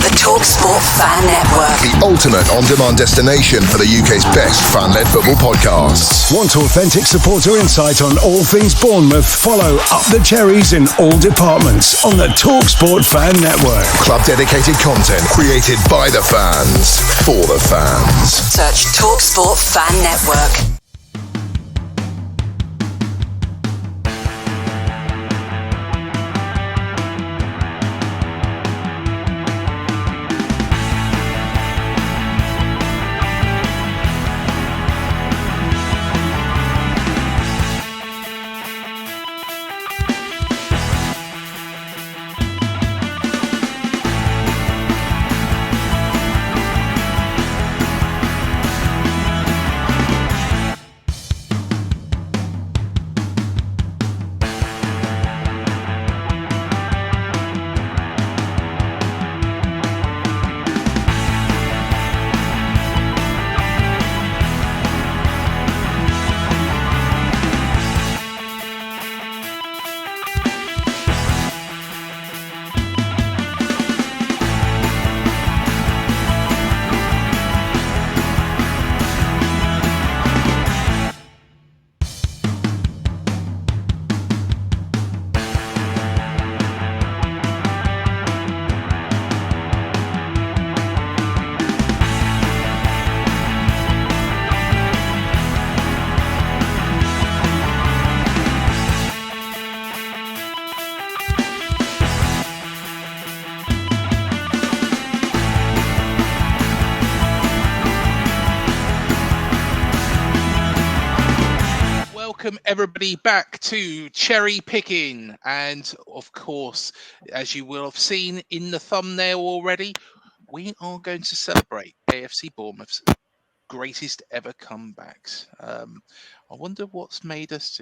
The Talksport Fan Network. The ultimate on-demand destination for the UK's best fan-led football podcasts. Want authentic supporter insight on all things Bournemouth? Follow Up the Cherries in all departments on the Talksport Fan Network. Club-dedicated content created by the fans, for the fans. Search Talksport Fan Network. Welcome everybody back to Cherry Picking, and of course, as you will have seen in the thumbnail already, we are going to celebrate AFC Bournemouth's greatest ever comebacks. I wonder what's made us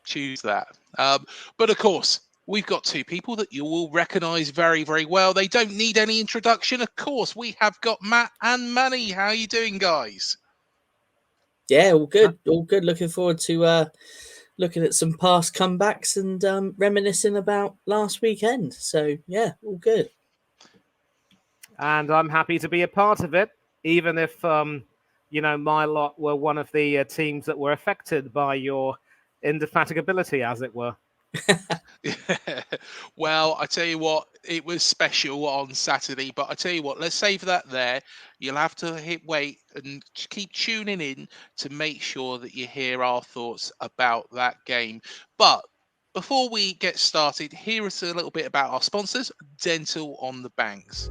choose that. But of course, we've got two people that you will recognise very, very well. They don't need any introduction. Of course, we have got Matt and Manny. How are you doing, guys? Yeah, all good. All good. Looking forward to looking at some past comebacks and reminiscing about last weekend. So, yeah, all good. And I'm happy to be a part of it, even if, my lot were one of the teams that were affected by your indefatigability, as it were. Well, I tell you what, it was special on Saturday, but I tell you what, let's save that there. You'll have to wait and keep tuning in to make sure that you hear our thoughts about that game. But before we get started, here is a little bit about our sponsors, Dental on the Banks.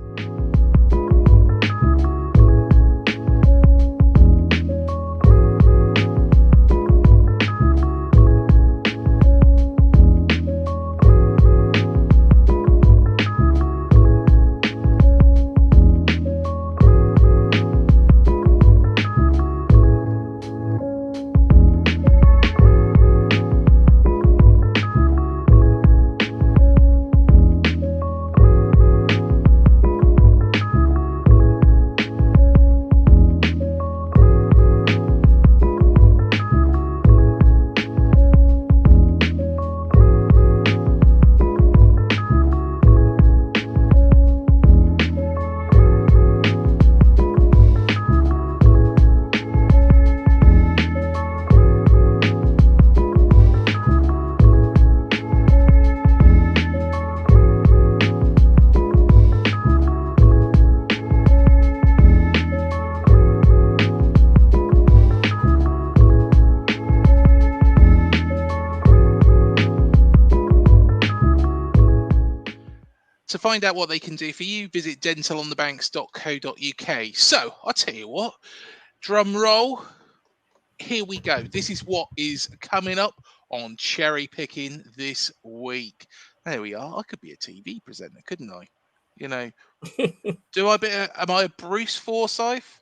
To find out what they can do for you, visit dentalonthebanks.co.uk. So, I'll tell you what, drum roll, here we go. This is what is coming up on Cherry Picking this week. There we are. I could be a TV presenter, couldn't I? Am I a Bruce Forsyth?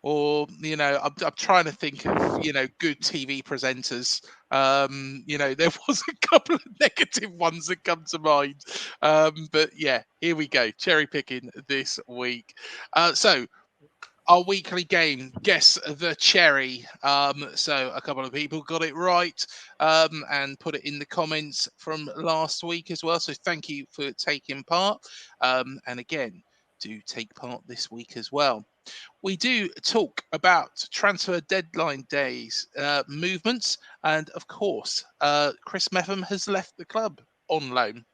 Or, I'm trying to think of, good TV presenters. There was a couple of negative ones that come to mind. But yeah, here we go. Cherry picking this week. So our weekly game, Guess the Cherry. So a couple of people got it right and put it in the comments from last week as well. So thank you for taking part. And again, do take part this week as well. We do talk about transfer deadline days, movements, and of course, Chris Mepham has left the club on loan.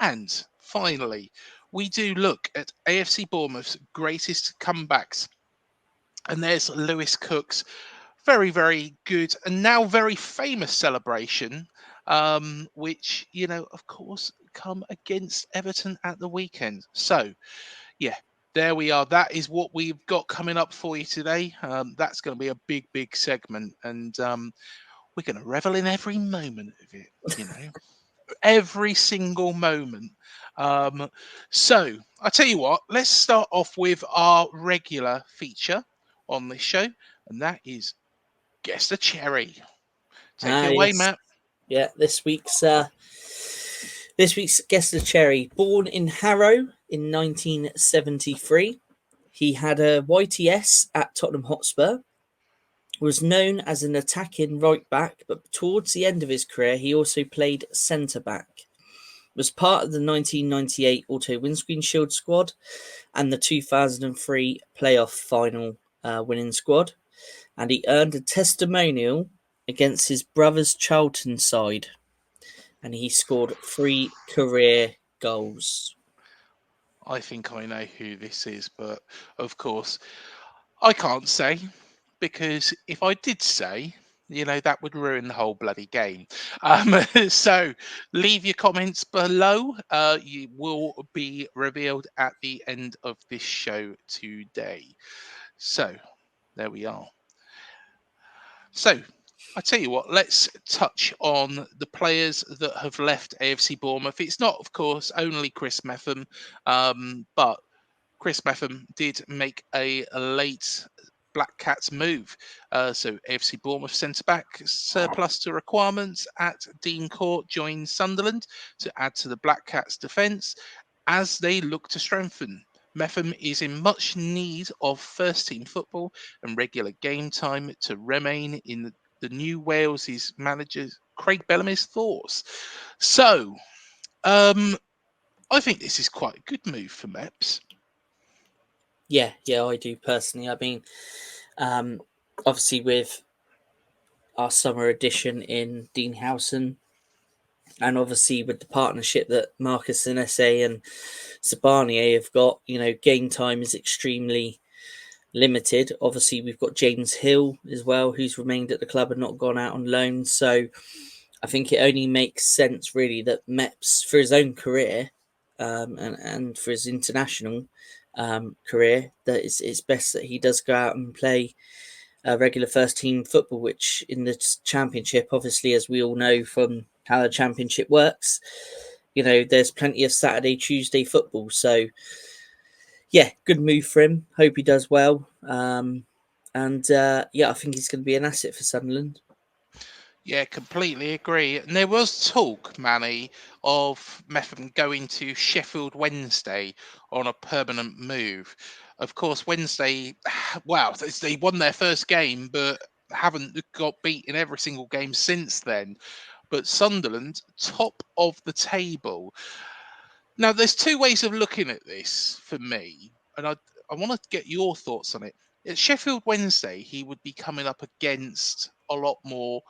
And finally, we do look at AFC Bournemouth's greatest comebacks. And there's Lewis Cook's very, very good and now very famous celebration, which, of course, come against Everton at the weekend. So, yeah, there we are. That is what we've got coming up for you today. That's going to be a big, big segment. And we're going to revel in every moment of it, every single moment. So I tell you what, let's start off with our regular feature on this show, and that is Guess the Cherry. Take it away, Yes. Matt. Yeah, this week's Guess the Cherry. Born in Harrow in 1973, he had a YTS at Tottenham Hotspur. Was known as an attacking right back, but towards the end of his career, he also played centre back. Was part of the 1998 Auto Windscreen Shield squad and the 2003 playoff final winning squad, and he earned a testimonial against his brother's Charlton side, and he scored 3 career goals. I think I know who this is, but of course, I can't say, because if I did say, that would ruin the whole bloody game. So leave your comments below. You will be revealed at the end of this show today. So there we are. So I tell you what, let's touch on the players that have left AFC Bournemouth. It's not, of course, only Chris Mepham, but Chris Mepham did make a late Black Cats move. So AFC Bournemouth centre-back surplus to requirements at Dean Court joined Sunderland to add to the Black Cats' defence as they look to strengthen. Mepham is in much need of first-team football and regular game time to remain in the new Wales' manager Craig Bellamy's thoughts. So, I think this is quite a good move for Meps. Yeah, I do personally. I mean, obviously with our summer edition in Deanhausen, and obviously with the partnership that Marcus Senese and Sabanier have got, game time is extremely limited. Obviously, we've got James Hill as well, who's remained at the club and not gone out on loan. So I think it only makes sense, really, that Meps, for his own career and for his international career, that it's best that he does go out and play regular first team football, which in the championship, obviously, as we all know from how the championship works, there's plenty of Saturday, Tuesday football. So yeah, good move for him. Hope he does well. I think he's going to be an asset for Sunderland. Yeah, completely agree. And there was talk, Manny, of Mepham going to Sheffield Wednesday on a permanent move. Of course, Wednesday, wow, they won their first game, but haven't got beat in every single game since then. But Sunderland, top of the table. Now, there's two ways of looking at this for me, and I want to get your thoughts on it. At Sheffield Wednesday, he would be coming up against a lot more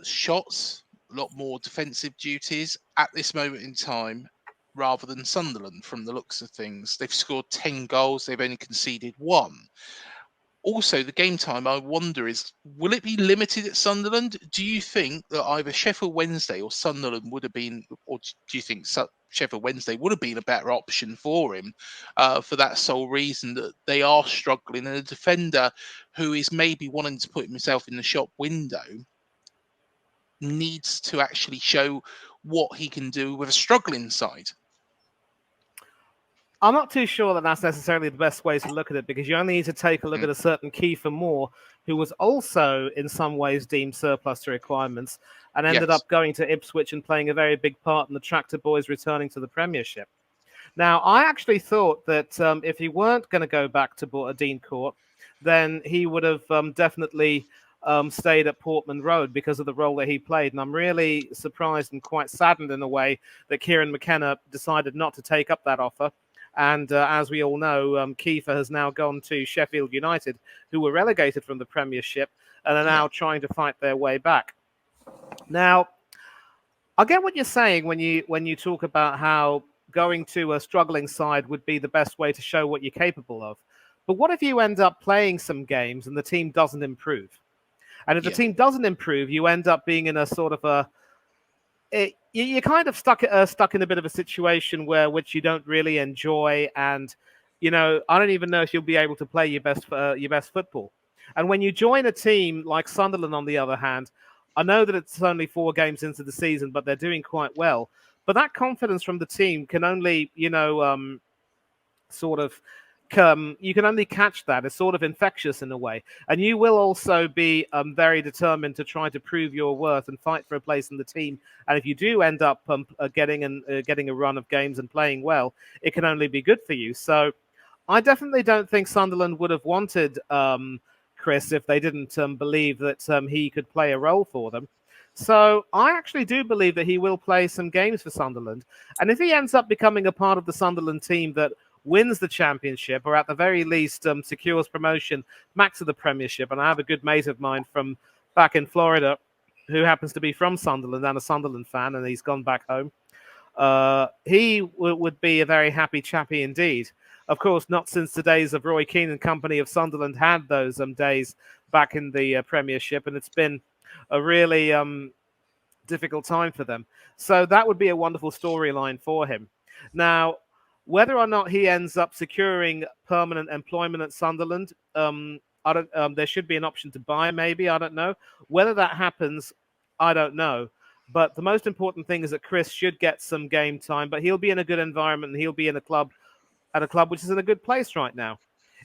shots, a lot more defensive duties at this moment in time, rather than Sunderland from the looks of things. They've scored 10 goals, they've only conceded 1. Also, the game time, I wonder, will it be limited at Sunderland? Do you think that either Sheffield Wednesday or Sunderland would have been, or do you think Sheffield Wednesday would have been a better option for him for that sole reason that they are struggling, and a defender who is maybe wanting to put himself in the shop window needs to actually show what he can do with a struggling side? I'm not too sure that that's necessarily the best way to look at it, because you only need to take a look at a certain Kiefer Moore, who was also in some ways deemed surplus to requirements and ended up going to Ipswich and playing a very big part in the Tractor Boys returning to the Premiership. Now, I actually thought that if he weren't going to go back to Dean Court, then he would have definitely stayed at Portman Road because of the role that he played. And I'm really surprised and quite saddened in a way that Kieran McKenna decided not to take up that offer. And as we all know, Kiefer has now gone to Sheffield United, who were relegated from the Premiership and are now trying to fight their way back. Now, I get what you're saying when you talk about how going to a struggling side would be the best way to show what you're capable of. But what if you end up playing some games and the team doesn't improve? And if the team doesn't improve, you end up being in a sort of you're kind of stuck in a bit of a situation which you don't really enjoy, and I don't even know if you'll be able to play your best football. And when you join a team like Sunderland, on the other hand, I know that it's only 4 games into the season, but they're doing quite well. But that confidence from the team can only, you can only catch that. It's sort of infectious in a way. And you will also be very determined to try to prove your worth and fight for a place in the team. And if you do end up getting a run of games and playing well, it can only be good for you. So I definitely don't think Sunderland would have wanted Chris if they didn't believe that he could play a role for them. So I actually do believe that he will play some games for Sunderland. And if he ends up becoming a part of the Sunderland team that wins the championship, or at the very least secures promotion back to the Premiership, and I have a good mate of mine from back in Florida who happens to be from Sunderland and a Sunderland fan, and he's gone back home, he would be a very happy chappy indeed. Of course, not since the days of Roy Keane and company of Sunderland had those days back in the Premiership, and it's been a really difficult time for them. So that would be a wonderful storyline for him. Now, whether or not he ends up securing permanent employment at Sunderland, there should be an option to buy, maybe. I don't know. Whether that happens, I don't know. But the most important thing is that Chris should get some game time, but he'll be in a good environment, and he'll be in a club which is in a good place right now.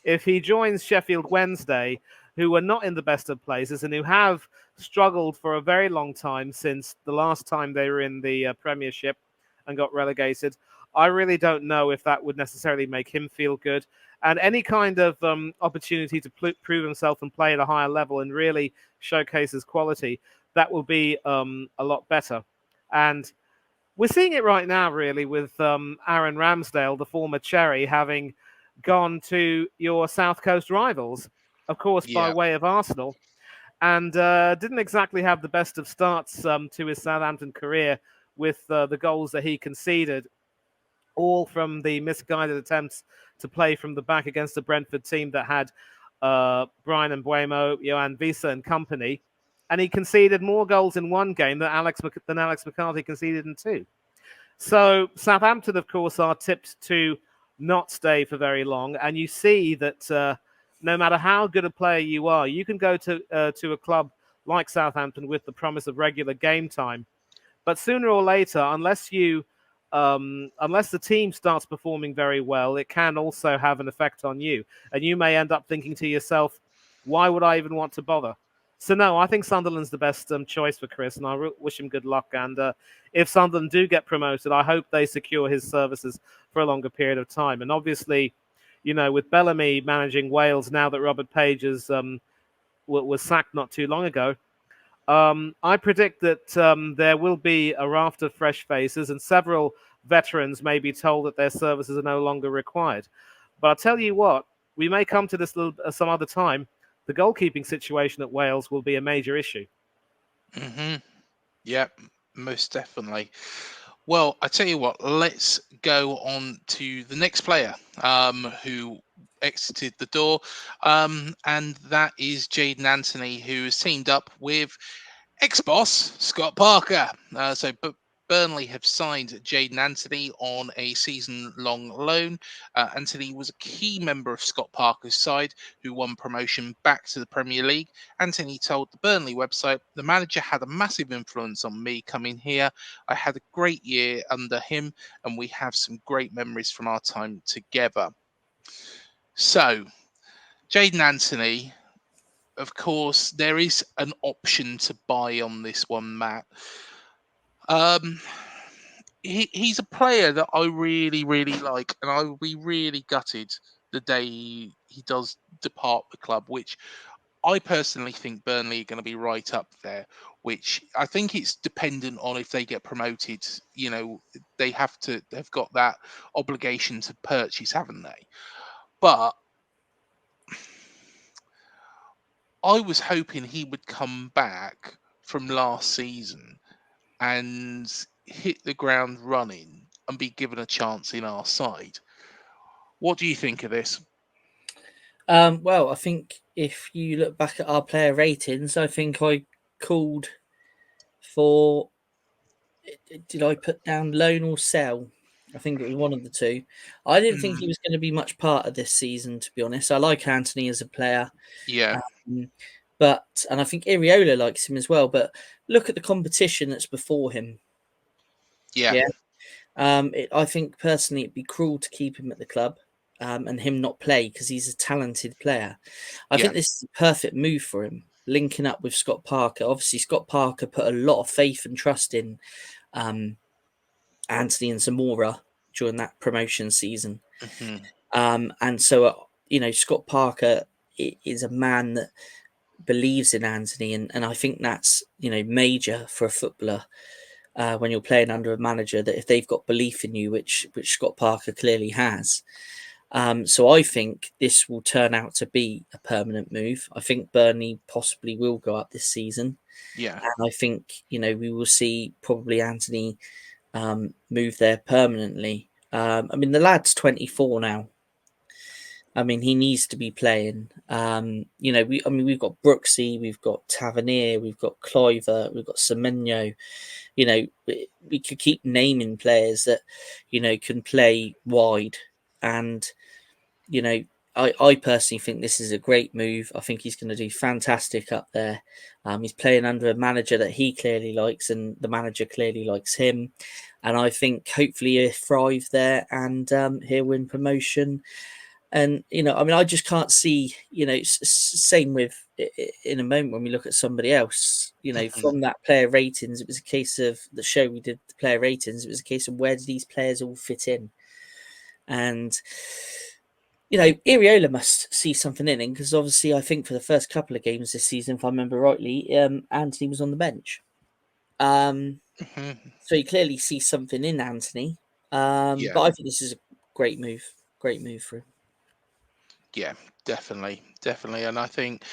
If he joins Sheffield Wednesday, who are not in the best of places and who have struggled for a very long time since the last time they were in the Premiership and got relegated, I really don't know if that would necessarily make him feel good. And any kind of opportunity to prove himself and play at a higher level and really showcase his quality, that will be a lot better. And we're seeing it right now, really, with Aaron Ramsdale, the former Cherry, having gone to your South Coast rivals, of course, by way of Arsenal, and didn't exactly have the best of starts to his Southampton career with the goals that he conceded, all from the misguided attempts to play from the back against a Brentford team that had Brian Mbeumo, Johan Visa and company. And he conceded more goals in one game than Alex McCarthy conceded in 2. So Southampton, of course, are tipped to not stay for very long. And you see that no matter how good a player you are, you can go to a club like Southampton with the promise of regular game time. But sooner or later, unless the team starts performing very well, it can also have an effect on you. And you may end up thinking to yourself, why would I even want to bother? So no, I think Sunderland's the best choice for Chris, and I wish him good luck. And if Sunderland do get promoted, I hope they secure his services for a longer period of time. And obviously, with Bellamy managing Wales now that Robert Page was sacked not too long ago, I predict that there will be a raft of fresh faces, and several veterans may be told that their services are no longer required. But I'll tell you what, we may come to this some other time. The goalkeeping situation at Wales will be a major issue. Mm-hmm. Yeah, most definitely. Well, I tell you what, let's go on to the next player who exited the door, and that is Jaidon Anthony, who has teamed up with ex-boss Scott Parker. Burnley have signed Jaidon Anthony on a season-long loan. Anthony was a key member of Scott Parker's side, who won promotion back to the Premier League. Anthony told the Burnley website, "The manager had a massive influence on me coming here. I had a great year under him, and we have some great memories from our time together." So, Jaidon Anthony, of course, there is an option to buy on this one, Matt. he's a player that I really, really like, and I will be really gutted the day he does depart the club, which I personally think Burnley are going to be right up there, which I think it's dependent on if they get promoted. You know, they have got that obligation to purchase, haven't they? But I was hoping he would come back from last season and hit the ground running and be given a chance in our side. What do you think of this? Well, I think if you look back at our player ratings, I think I called for. Did I put down loan or sell? I think it was one of the two. I didn't think he Mm, was going to be much part of this season, to be honest. I like Anthony as a player, yeah, um, and I think Iriola likes him as well. But look at the competition that's before him. yeah, Yeah, I think personally it'd be cruel to keep him at the club and him not play because he's a talented player. I yeah, think this is a perfect move for him, linking up with Scott Parker. Obviously, Scott Parker put a lot of faith and trust in um, Anthony and Zamora during that promotion season. hmm, And so, Scott Parker is a man that believes in Anthony. And I think that's, major for a footballer when you're playing under a manager, that if they've got belief in you, which Scott Parker clearly has. So I think this will turn out to be a permanent move. I think Burnley possibly will go up this season. yeah, And I think, we will see probably Anthony move there permanently. I mean, the lad's 24 now. I mean, he needs to be playing. We've got Brooksy, we've got Tavernier, we've got Clover, we've got Semenyo. We could keep naming players that, can play wide. And, you know, I personally think this is a great move. I think he's going to do fantastic up there. He's playing under a manager that he clearly likes, and the manager clearly likes him. And I think hopefully he'll thrive there, and he'll win promotion. And I just can't see. Same with in a moment when we look at somebody else. hmm, From that player ratings, it was a case of the show we did the player ratings. It was a case of where do these players all fit in, and Iriola must see something in him because obviously I think for the first couple of games this season, if I remember rightly, Anthony was on the bench. Um, hmm, so he clearly sees something in Anthony. yeah, But I think this is a great move. Great move for him. yeah, definitely, definitely. And I think,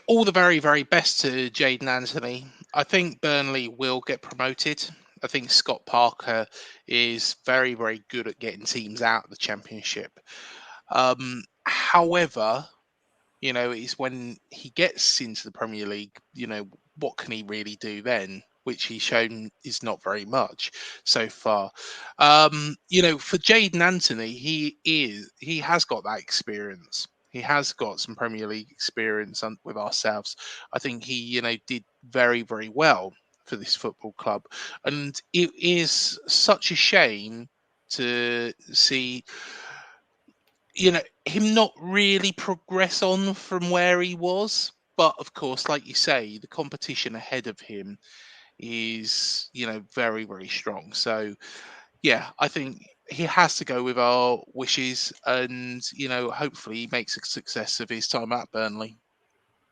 all the very, very best to Jaidon Anthony. I think Burnley will get promoted. I think Scott Parker is very, very good at getting teams out of the Championship. However, it's when he gets into the Premier League, what can he really do then? Which he's shown is not very much so far. For Jaden Anthony, he has got that experience. He has got some Premier League experience with ourselves. I think he, did very, very well for this football club. And it is such a shame to see him not really progress on from where he was. But of course, like you say, the competition ahead of him is, very, very strong. So, yeah, I think he has to go with our wishes and, hopefully he makes a success of his time at Burnley.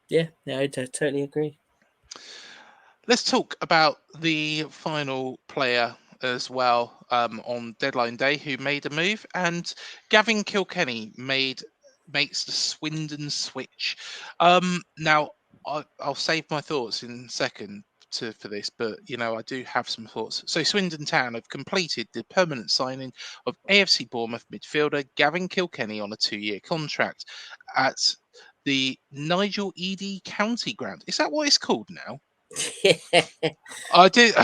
Yeah, I totally agree. Let's talk about the final player as well on deadline day who made a move, and Gavin Kilkenny makes the Swindon switch. Now I'll save my thoughts in a second for this, but I do have some thoughts. So Swindon Town have completed the permanent signing of AFC Bournemouth midfielder Gavin Kilkenny on a 2-year contract at the Nigel Eady County Ground. Is that what it's called now? Yeah, I did.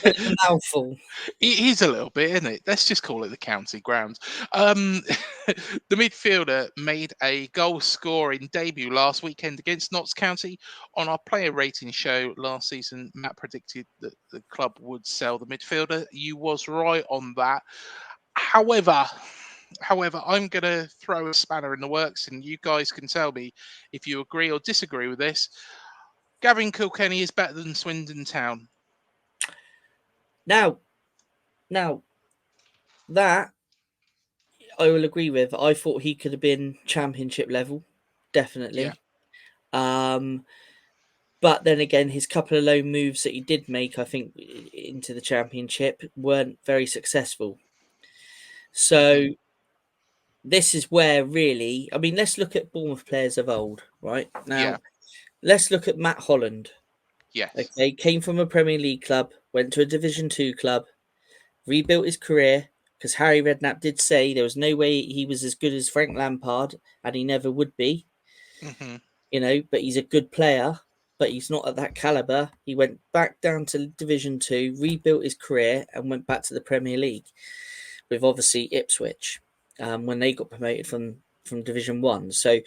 bit of a mouthful. It is a little bit, isn't it? Let's just call it the county ground. Um, the midfielder made a goal scoring debut last weekend against Notts County. On our player rating show last season, Matt predicted that the club would sell the midfielder. You was right on that. However, I'm going to throw a spanner in the works, and you guys can tell me if you agree or disagree with this. Gavin Kilkenny is better than Swindon Town. Now that I will agree with. I thought he could have been championship level, definitely. But then again, his couple of low moves that he did make, I think, into the championship weren't very successful. So this is where really, I mean, let's look at Bournemouth players of old, right? Now, let's look at Matt Holland. Yes. Okay, came from a Premier League club, went to a Division 2 club, rebuilt his career, because Harry Redknapp did say there was no way he was as good as Frank Lampard, and he never would be. But he's a good player, but he's not at that caliber. He went back down to Division 2, rebuilt his career, and went back to the Premier League with obviously Ipswich when they got promoted from Division 1. So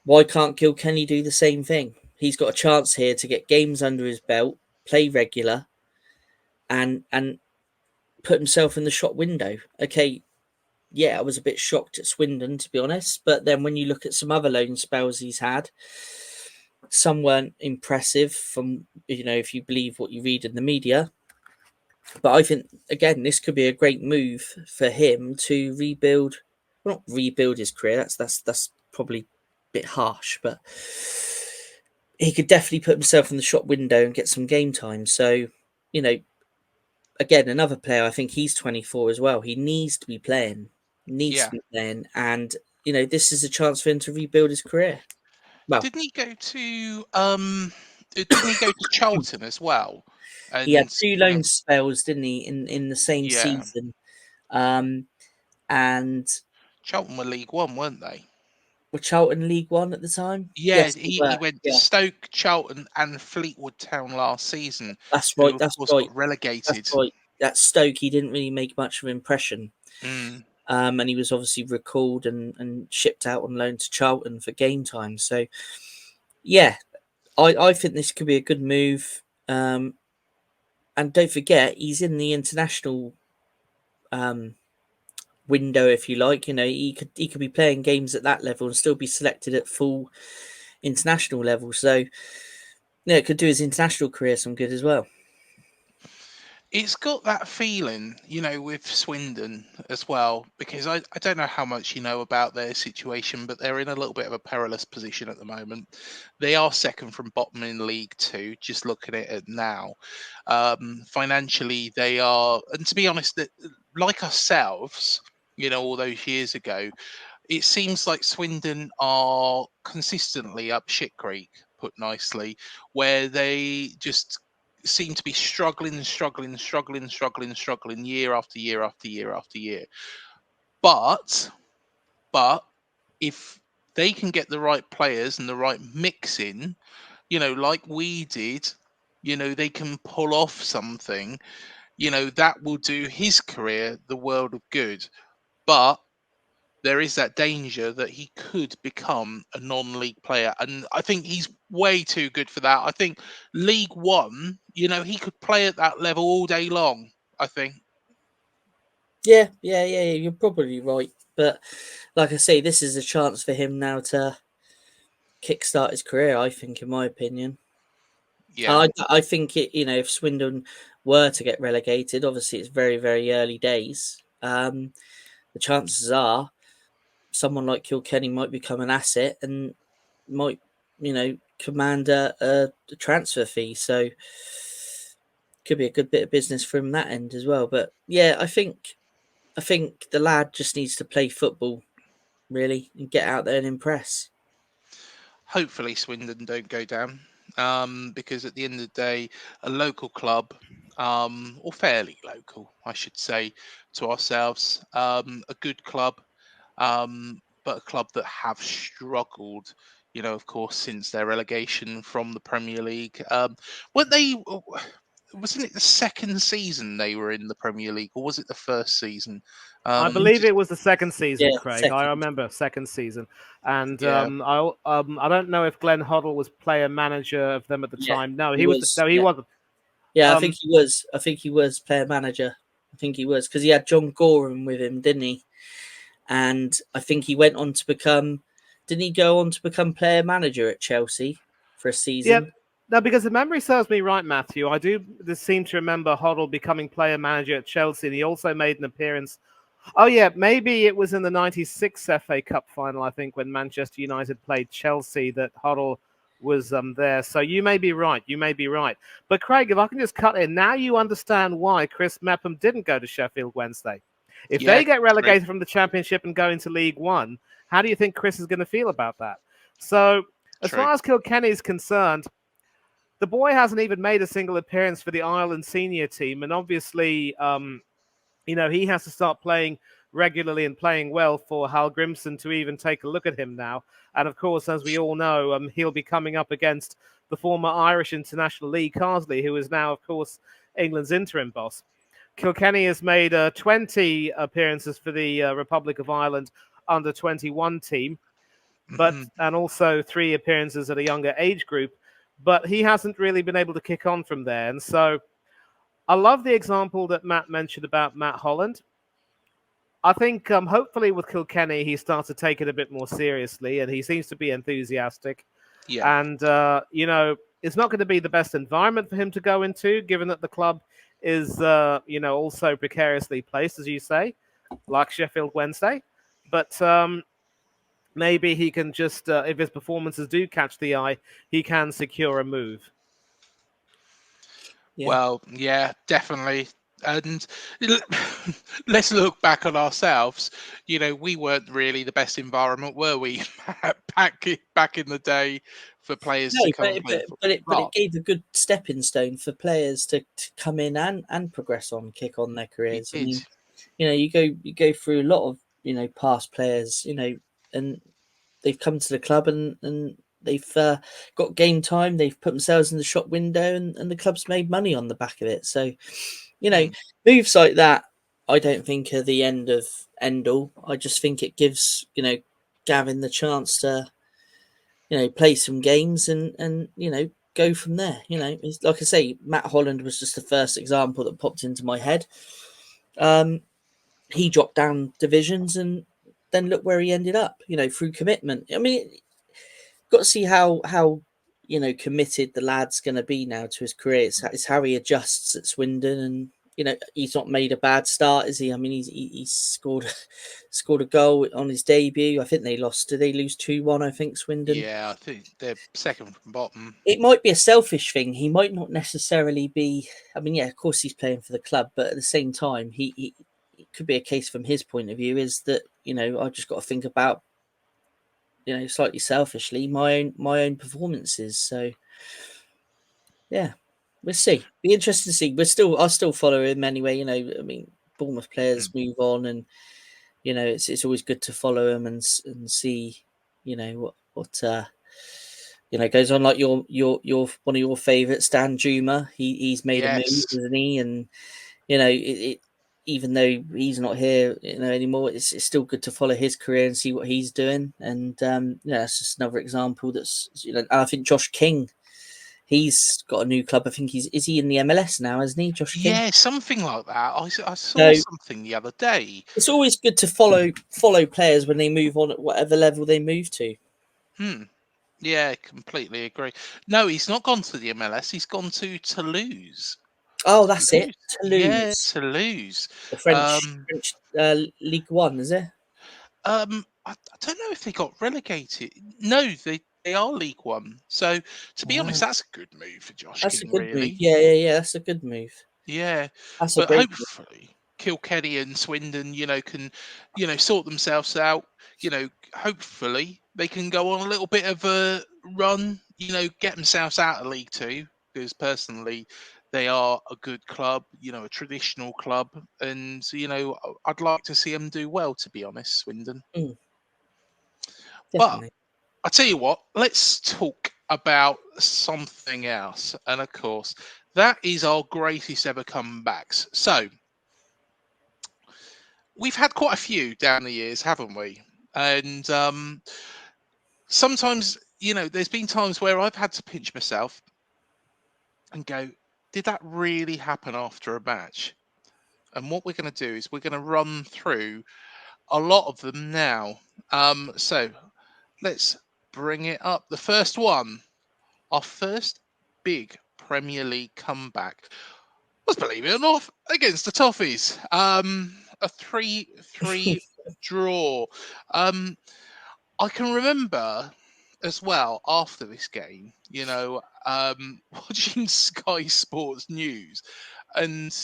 why can't Kilkenny do the same thing? He's got a chance here to get games under his belt, play regular, and put himself in the shop window. Okay, yeah, I was a bit shocked at Swindon, to be honest. But then when you look at some other loan spells he's had, some weren't impressive from, if you believe what you read in the media. But I think, again, this could be a great move for him to rebuild, well, not rebuild his career. That's probably a bit harsh, but he could definitely put himself in the shop window and get some game time. So, again, another player, I think he's 24 as well. He needs to be playing. And this is a chance for him to rebuild his career. Well, Didn't he go to Charlton as well? And, he had 2 loan spells, didn't he, in the same season? And Charlton were League One, weren't they? were Charlton League One at the time? Yeah, Yes, he were. went to Stoke, Charlton, and Fleetwood Town last season. That's who, right. of That's course, right. got relegated. That's right. That Stoke, he didn't really make much of an impression. And he was obviously recalled and shipped out on loan to Charlton for game time. So, yeah, I think this could be a good move. And don't forget, he's in the international window, if you like. He could be playing games at that level and still be selected at full international level. So, it could do his international career some good as well. It's got that feeling, with Swindon as well, because I don't know how much you know about their situation, but they're in a little bit of a perilous position at the moment. They are second from bottom in League Two, just looking at it now. Financially, they are, and to be honest, like ourselves, all those years ago, it seems like Swindon are consistently up shit creek, put nicely, where they just seem to be struggling year after year after year after year. But if they can get the right players and the right mix in, like we did, they can pull off something, that will do his career the world of good. But there is that danger that he could become a non-league player. And I think he's way too good for that. I think League One, he could play at that level all day long, I think. Yeah, you're probably right. But like I say, this is a chance for him now to kickstart his career, I think, in my opinion. Yeah. I think if Swindon were to get relegated, obviously it's very, very early days. The chances are someone like Kilkenny might become an asset and might, command a transfer fee. So could be a good bit of business from that end as well. But yeah, I think the lad just needs to play football, really, and get out there and impress. Hopefully Swindon don't go down, because at the end of the day, a local club, or fairly local, I should say, to ourselves, a good club, but a club that have struggled, of course, since their relegation from the Premier League. Weren't they? Wasn't it the second season they were in the Premier League, or was it the first season? I believe it was the second season, Yeah, Craig. second. I remember second season, and Yeah. I don't know if Glenn Hoddle was player manager of them at the Yeah, time. No, he he was. was, No, he yeah. wasn't. Yeah, I think he was. I think he was player manager. I think he was, because he had John Gorham with him, didn't he? And I think he went on to become. Didn't he go on to become player manager at Chelsea for a season? Yep. No, because if memory serves me right, Matthew, I do seem to remember Hoddle becoming player manager at Chelsea, and he also made an appearance. Oh, yeah, maybe it was in the 96 FA Cup final, I think, when Manchester United played Chelsea, that Hoddle was there. So you may be right. You may be right. But, Craig, if I can just cut in, now you understand why Chris Mepham didn't go to Sheffield Wednesday. If Yeah, they get relegated from the Championship and go into League One, how do you think Chris is going to feel about that? So, as True. far as Kilkenny is concerned, the boy hasn't even made a single appearance for the Ireland senior team. And obviously, he has to start playing regularly and playing well for Hal Grimson to even take a look at him now. And of course, as we all know, he'll be coming up against the former Irish international Lee Carsley, who is now, of course, England's interim boss. Kilkenny has made 20 appearances for the Republic of Ireland under 21 team, and also 3 appearances at a younger age group. But he hasn't really been able to kick on from there. And so I love the example that Matt mentioned about Matt Holland. I think hopefully with Kilkenny, he starts to take it a bit more seriously, and he seems to be enthusiastic. Yeah. And, it's not going to be the best environment for him to go into, given that the club is, also precariously placed, as you say, like Sheffield Wednesday. But maybe he can just, if his performances do catch the eye, he can secure a move. Yeah. Well, yeah, definitely. And let's look back on ourselves. We weren't really the best environment, were we? back in the day for players No, to come and play but it gave a good stepping stone for players to come in and progress on, kick on their careers. I mean, you go through a lot of past players, and they've come to the club and they've got game time. They've put themselves in the shop window, and the club's made money on the back of it. So, moves like that, I don't think are the end all. I just think it gives Gavin the chance to play some games and go from there. It's, like I say, Matt Holland was just the first example that popped into my head. He dropped down divisions and then look where he ended up, through commitment. I mean, got to see how committed the lad's going to be now to his career. It's how he adjusts at Swindon, and he's not made a bad start, is he? I mean, he's scored a goal on his debut. I think they lost. Did they lose 2-1? I think Swindon. Yeah, I think they're second from bottom. It might be a selfish thing. He might not necessarily be. I mean, yeah, of course he's playing for the club, but at the same time, he it could be a case from his point of view is that I just got to think about slightly selfishly my own performances. So yeah, we'll see. Be interested to see. I'll still follow him anyway. I mean, Bournemouth players move on, and it's always good to follow him and see what goes on. Like your one of your favourites, Dan Juma. He's made a move, isn't he? And it even though he's not here anymore, it's still good to follow his career and see what he's doing. And that's just another example. That's I think Josh King, he's got a new club. I think is he in the MLS now, isn't he, Josh King? Yeah, something like that. I saw something the other day. It's always good to follow players when they move on at whatever level they move to. Yeah, completely agree. No, he's not gone to the MLS. He's gone to Toulouse. Oh, that's it. Toulouse. Yeah, Toulouse. The French League One, is it? I don't know if they got relegated. No, they are League One. So to be honest, that's a good move for Josh That's King, a good really. move. Yeah. That's a good move. Yeah, That's but hopefully Kilkenny and Swindon, can, sort themselves out. Hopefully they can go on a little bit of a run. Get themselves out of League Two, because personally they are a good club. A traditional club, and I'd like to see them do well. To be honest, Swindon. But I tell you what, let's talk about something else, and of course, that is our greatest ever comebacks. So we've had quite a few down the years, haven't we? And sometimes, there's been times where I've had to pinch myself and go, did that really happen after a match? And what we're going to do is we're going to run through a lot of them now. So let's bring it up. The first one, our first big Premier League comeback was, believe it or not, against the Toffees. A 3-3 draw. I can remember as well after this game, watching Sky Sports News, and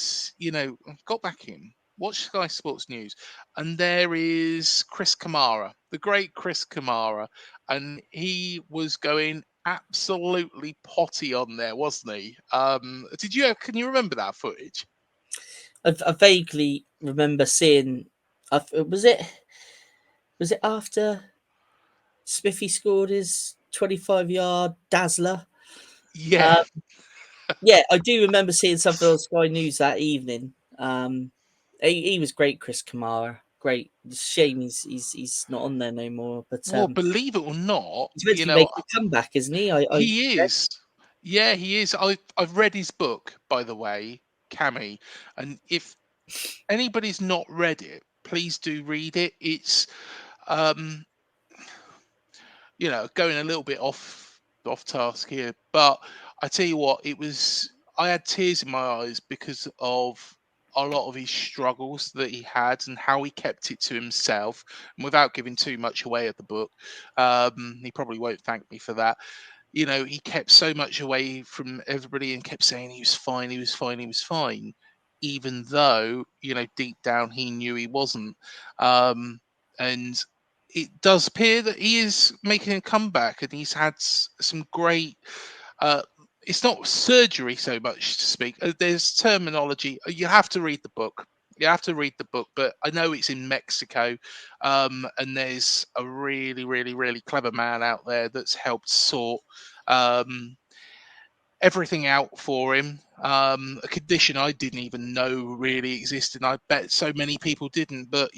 got back in, watched Sky Sports News, and there is Chris Kamara, the great Chris Kamara, and he was going absolutely potty on there, wasn't he? Can you remember that footage? I vaguely remember seeing. Was it after Smithy scored his 25-yard dazzler? Yeah. Yeah, I do remember seeing something on Sky News that evening. He was great, Chris Kamara. Great. Shame he's not on there no more. But Well, believe it or not, he's meant to be making a comeback, isn't he? he is. Yeah, he is. I've read his book, by the way, Cammy, and if anybody's not read it, please do read it. It's going a little bit off task here, but I tell you what, I had tears in my eyes because of a lot of his struggles that he had and how he kept it to himself. And without giving too much away of the book, he probably won't thank me for that. He kept so much away from everybody and kept saying he was fine, he was fine, he was fine, even though, deep down he knew he wasn't. And it does appear that he is making a comeback, and he's had some great. It's not surgery so much to speak. There's terminology. You have to read the book. You have to read the book, but I know it's in Mexico, and there's a really, really, really clever man out there that's helped sort everything out for him. A condition I didn't even know really existed, and I bet so many people didn't. But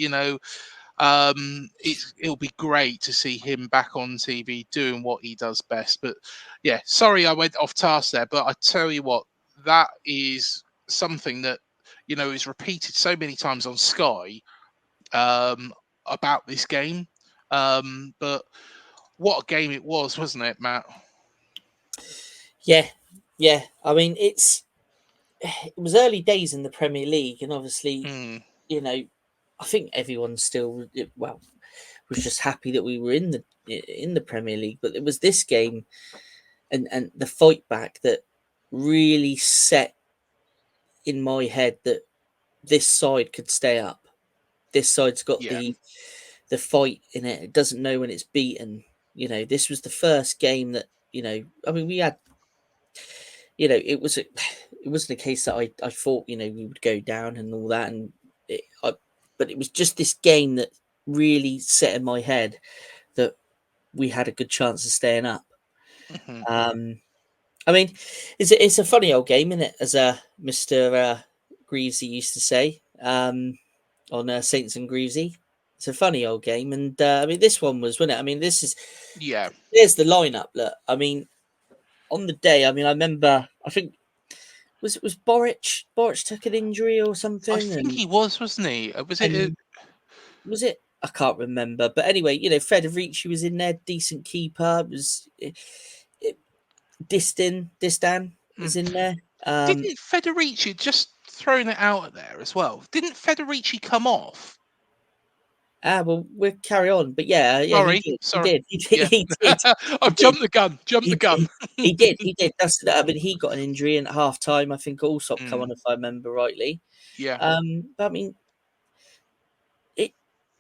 it'll be great to see him back on TV doing what he does best. But yeah, sorry I went off task there, but I tell you what, that is something that is repeated so many times on Sky about this game. But what a game it was, wasn't it, Matt? Yeah. I mean, it was early days in the Premier League, and obviously, I think everyone still was just happy that we were in the Premier League. But it was this game and the fight back that really set in my head that this side could stay up. This side's got the fight in it. It doesn't know when it's beaten. This was the first game that I mean, we had. It wasn't a case that I thought we would go down and all that, but it was just this game that really set in my head that we had a good chance of staying up. Mm-hmm. I mean, it's a funny old game, isn't it? As Mr. Greavesy used to say on Saints and Greavesy. It's a funny old game, and I mean, this one was, wasn't it? I mean, this is There's the lineup. Look, I mean, on the day, I mean, I remember. I think was Boric. Boric took an injury or something. I think he was, wasn't he? Was it? I can't remember. But anyway, Federici was in there, decent keeper. It was Distan was in there. Didn't Federici just thrown it out there as well? Didn't Federici come off? Well, we'll carry on. But yeah, sorry. He did. I've jumped the gun. He did. I mean, he got an injury in at half time. I think Allsop come on, if I remember rightly. Yeah. But I mean,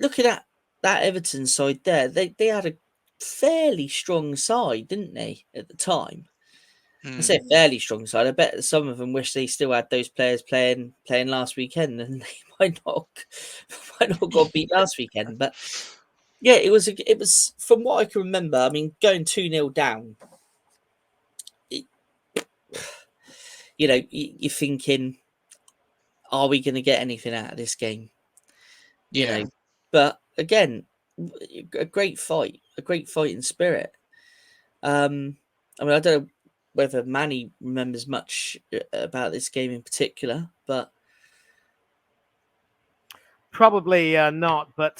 looking at that Everton side there, they had a fairly strong side, didn't they, at the time? I say a fairly strong side. I bet some of them wish they still had those players playing last weekend, and they might not got beat last weekend. But yeah, it was from what I can remember. I mean, going 2-0 down, you're thinking, are we going to get anything out of this game? But again, a great fighting spirit. I mean, I don't know whether Manny remembers much about this game in particular, but probably not. But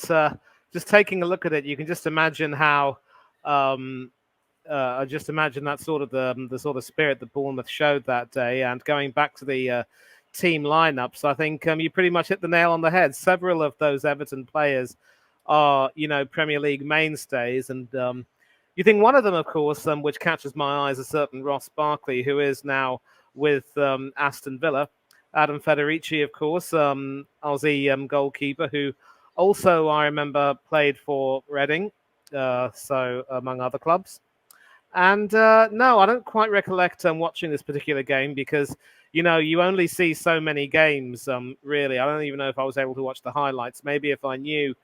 just taking a look at it, you can just imagine how I just imagine that's sort of the sort of spirit that Bournemouth showed that day. And going back to the team lineups, I think you pretty much hit the nail on the head. Several of those Everton players are, Premier League mainstays, and you think one of them, of course, which catches my eye, is a certain Ross Barkley, who is now with Aston Villa. Adam Federici, of course, Aussie goalkeeper, who also, I remember, played for Reading, so among other clubs. And no, I don't quite recollect watching this particular game because, you only see so many games, really. I don't even know if I was able to watch the highlights. Maybe if I knew,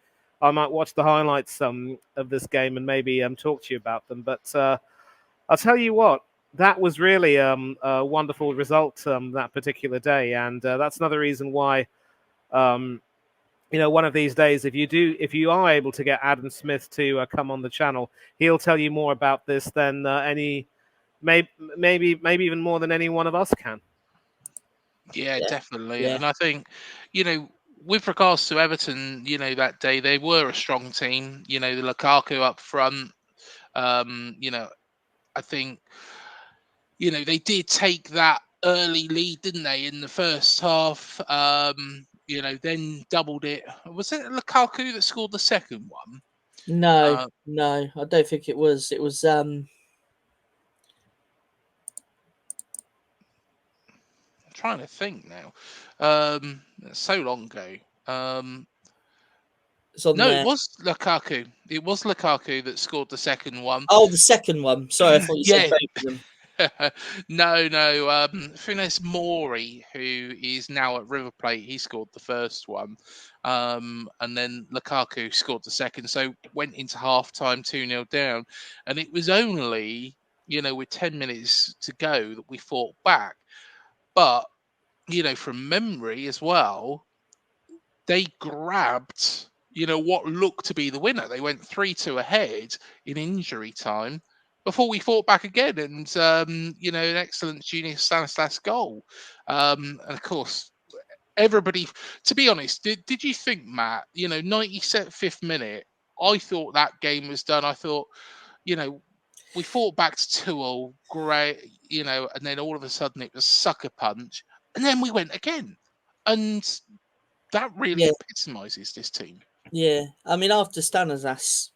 I might watch the highlights of this game and maybe talk to you about them. But I'll tell you what, that was really a wonderful result that particular day. And that's another reason why, one of these days, if you are able to get Adam Smith to come on the channel, he'll tell you more about this than maybe even more than any one of us can. Yeah, definitely. Yeah. And I think, with regards to Everton, that day they were a strong team. The Lukaku up front. I think, they did take that early lead, didn't they, in the first half? Then doubled it. Was it Lukaku that scored the second one? No, I don't think it was. It was I'm trying to think now. So long ago. It was Lukaku. It was Lukaku that scored the second one. Oh, the second one. Sorry, I thought you said both of them. No. Funes Mori, who is now at River Plate, he scored the first one. And then Lukaku scored the second. So went into half time 2-0 down. And it was only, with 10 minutes to go that we fought back. But, from memory as well, they grabbed, what looked to be the winner. They went 3-2 ahead in injury time before we fought back again, and an excellent Junior Stanislas goal. And of course, everybody. To be honest, did you think, Matt? 95th minute, I thought that game was done. I thought, we fought back to 2-0, great, and then all of a sudden it was sucker punch, and then we went again, and that really epitomises this team. Yeah, I mean, after Stanislas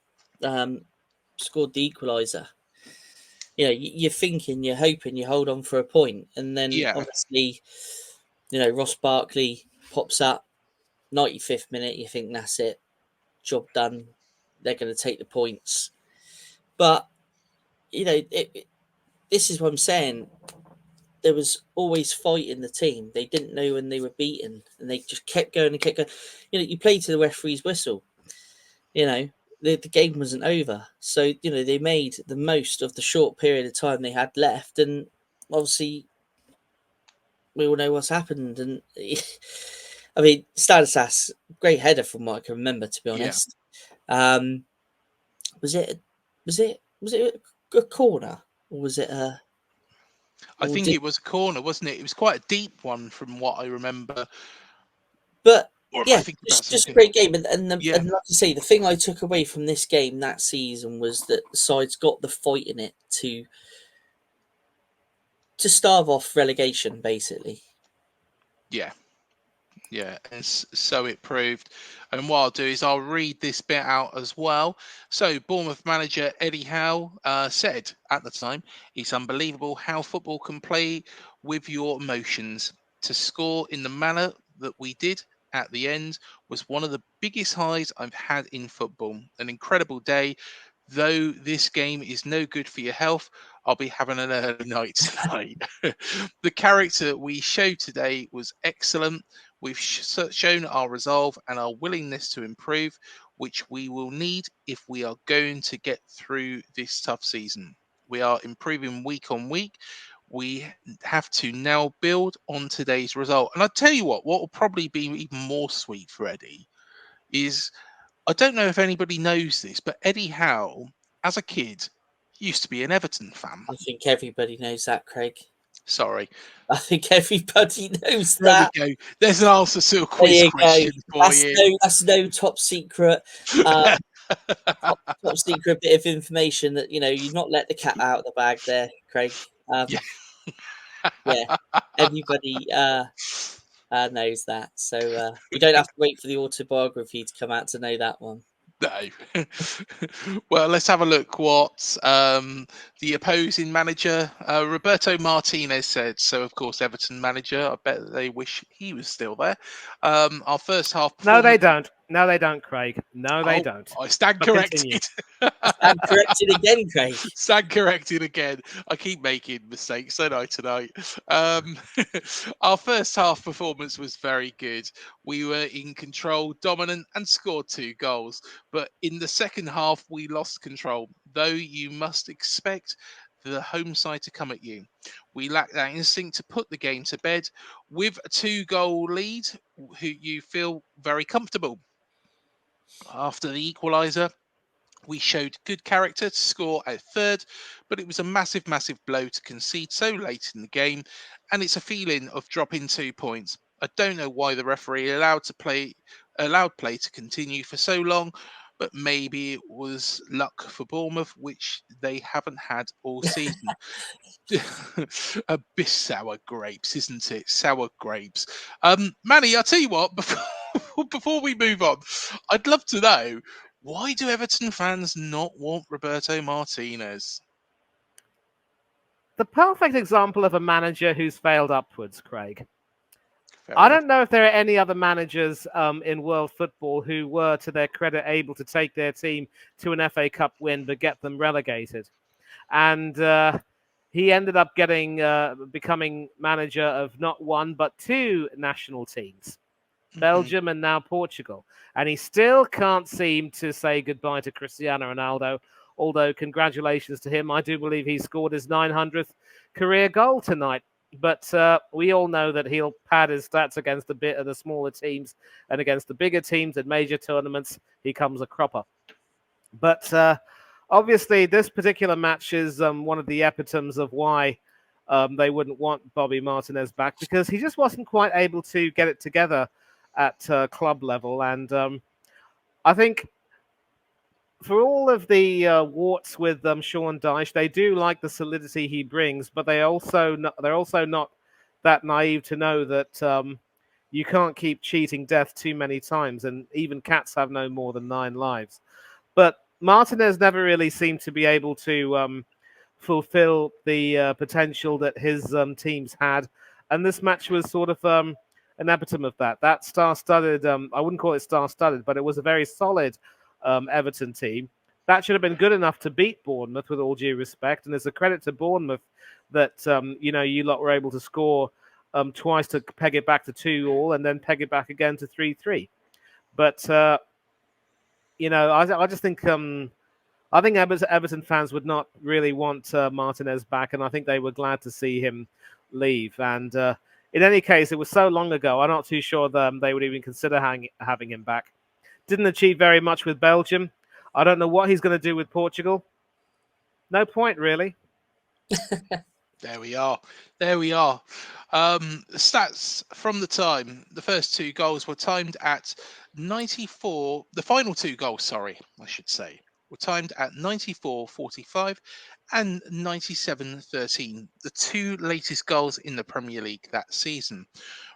scored the equaliser, you're thinking, you're hoping, you hold on for a point, and then obviously, Ross Barkley pops up, 95th minute. You think that's it, job done. They're going to take the points, but this is what I'm saying. There was always fight in the team. They didn't know when they were beaten, and they just kept going and kept going. You play to the referee's whistle. The game wasn't over. So, they made the most of the short period of time they had left. And obviously, we all know what's happened. And I mean, Stanislas, great header from what I can remember, to be honest. Yeah. Was it a corner, or was it a? I think it was a corner, wasn't it? It was quite a deep one from what I remember. But just a great game. And like you say, the thing I took away from this game that season was that the sides got the fight in it to starve off relegation, basically. Yeah, and so it proved. And what I'll do is I'll read this bit out as well. So Bournemouth manager Eddie Howe said at the time, "It's unbelievable how football can play with your emotions. To score in the manner that we did at the end was one of the biggest highs I've had in football. An incredible day. Though this game is no good for your health, I'll be having an early night tonight." The character we showed today was excellent. We've shown our resolve and our willingness to improve, which we will need if we are going to get through this tough season. We are improving week on week. We have to now build on today's result. And I'll tell you what will probably be even more sweet for Eddie is, I don't know if anybody knows this, but Eddie Howe, as a kid, used to be an Everton fan. I think everybody knows that, Craig. Sorry. I think everybody knows that. There we go. There's an answer to a quiz question for you. That's no top secret. top secret bit of information that you've not let the cat out of the bag there, Craig. Yeah. Yeah, everybody knows that, so you don't have to wait for the autobiography to come out to know that one. No. Well, let's have a look what the opposing manager, Roberto Martinez, said. So, of course, Everton manager, I bet they wish he was still there. Our first half No, they performance... don't. No, they don't, Craig. No, they don't. I stand But continue. corrected. I'm corrected again, Craig. Stand corrected again. I keep making mistakes, don't I, tonight? Our first half performance was very good. We were in control, dominant, and scored 2 goals. But in the second half, we lost control, though you must expect the home side to come at you. We lack that instinct to put the game to bed. With a 2-goal lead, who you feel very comfortable. After the equaliser, we showed good character to score a third, but it was a massive, massive blow to concede so late in the game, and it's a feeling of dropping 2 points. I don't know why the referee allowed play to continue for so long, but maybe it was luck for Bournemouth, which they haven't had all season. A bit sour grapes, isn't it? Sour grapes. Manny, I'll tell you what, before we move on, I'd love to know, why do Everton fans not want Roberto Martinez? The perfect example of a manager who's failed upwards, Craig. Fair I enough. don't know if there are any other managers in world football who were, to their credit, able to take their team to an FA Cup win but get them relegated. And he ended up becoming manager of not 1 but 2 national teams, Belgium and now Portugal. And he still can't seem to say goodbye to Cristiano Ronaldo, although congratulations to him. I do believe he scored his 900th career goal tonight. But we all know that he'll pad his stats against a bit of the smaller teams, and against the bigger teams at major tournaments, he comes a cropper. But obviously, this particular match is one of the epitomes of why they wouldn't want Bobby Martinez back, because he just wasn't quite able to get it together at club level. And I think for all of the warts with Sean Dyche, they do like the solidity he brings, but they're also not that naive to know that you can't keep cheating death too many times, and even cats have no more than 9 lives. But Martinez never really seemed to be able to fulfill the potential that his teams had, and this match was sort of an epitome of that. That star-studded, I wouldn't call it star-studded, but it was a very solid Everton team. That should have been good enough to beat Bournemouth, with all due respect, and it's a credit to Bournemouth that you lot were able to score twice to peg it back to 2-2, and then peg it back again to 3-3. But I just think Everton fans would not really want Martinez back, and I think they were glad to see him leave. And in any case, it was so long ago, I'm not too sure they would even consider having him back. Didn't achieve very much with Belgium. I don't know what he's going to do with Portugal. No point, really. There we are. Stats from the time. The first 2 goals were timed at 94. The final 2 goals, sorry, I should say, were timed at 94-45 and 97-13. The 2 latest goals in the Premier League that season.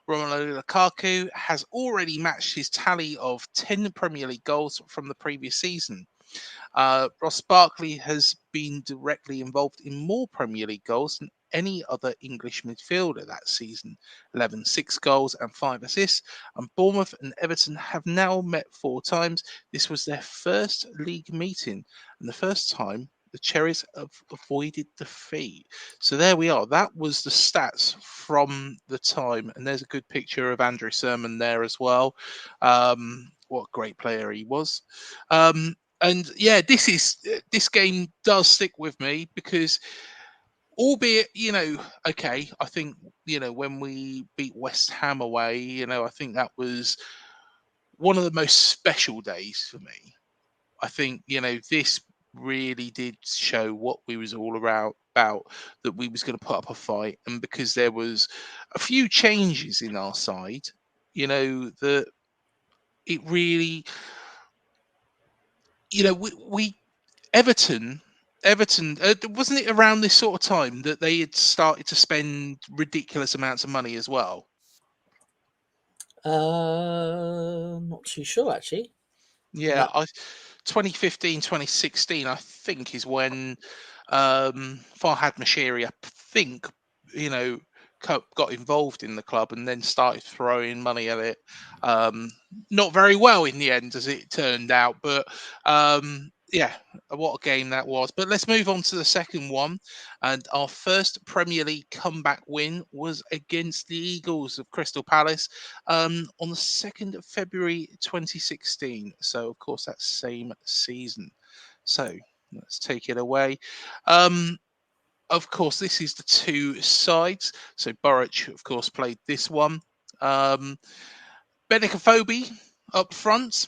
Romelu Lukaku has already matched his tally of 10 Premier League goals from the previous season. Ross Barkley has been directly involved in more Premier League goals than any other English midfielder that season. 6 goals and 5 assists. And Bournemouth and Everton have now met 4 times. This was their first league meeting, and the first time the Cherries have avoided defeat. So there we are. That was the stats from the time. And there's a good picture of Andrew Sermon there as well. What a great player he was. And yeah, this game does stick with me, because albeit, okay, I think, when we beat West Ham away, I think that was one of the most special days for me. I think, this really did show what we was all about, that we was going to put up a fight. And because there was a few changes in our side, that it really, you know, we Everton. Everton, wasn't it around this sort of time that they had started to spend ridiculous amounts of money as well? Not too sure actually. Yeah, No. 2015, 2016, I think, is when Farhad Mashiri, I think, you know, got involved in the club and then started throwing money at it. Not very well in the end, as it turned out, but yeah, what a game that was. But let's move on to the second one. And our first Premier League comeback win was against the Eagles of Crystal Palace on the 2nd of February 2016. So, of course, that same season. So, let's take it away. Of course, this is the two sides. So, Burridge, of course, played this one. Benicophobe up front.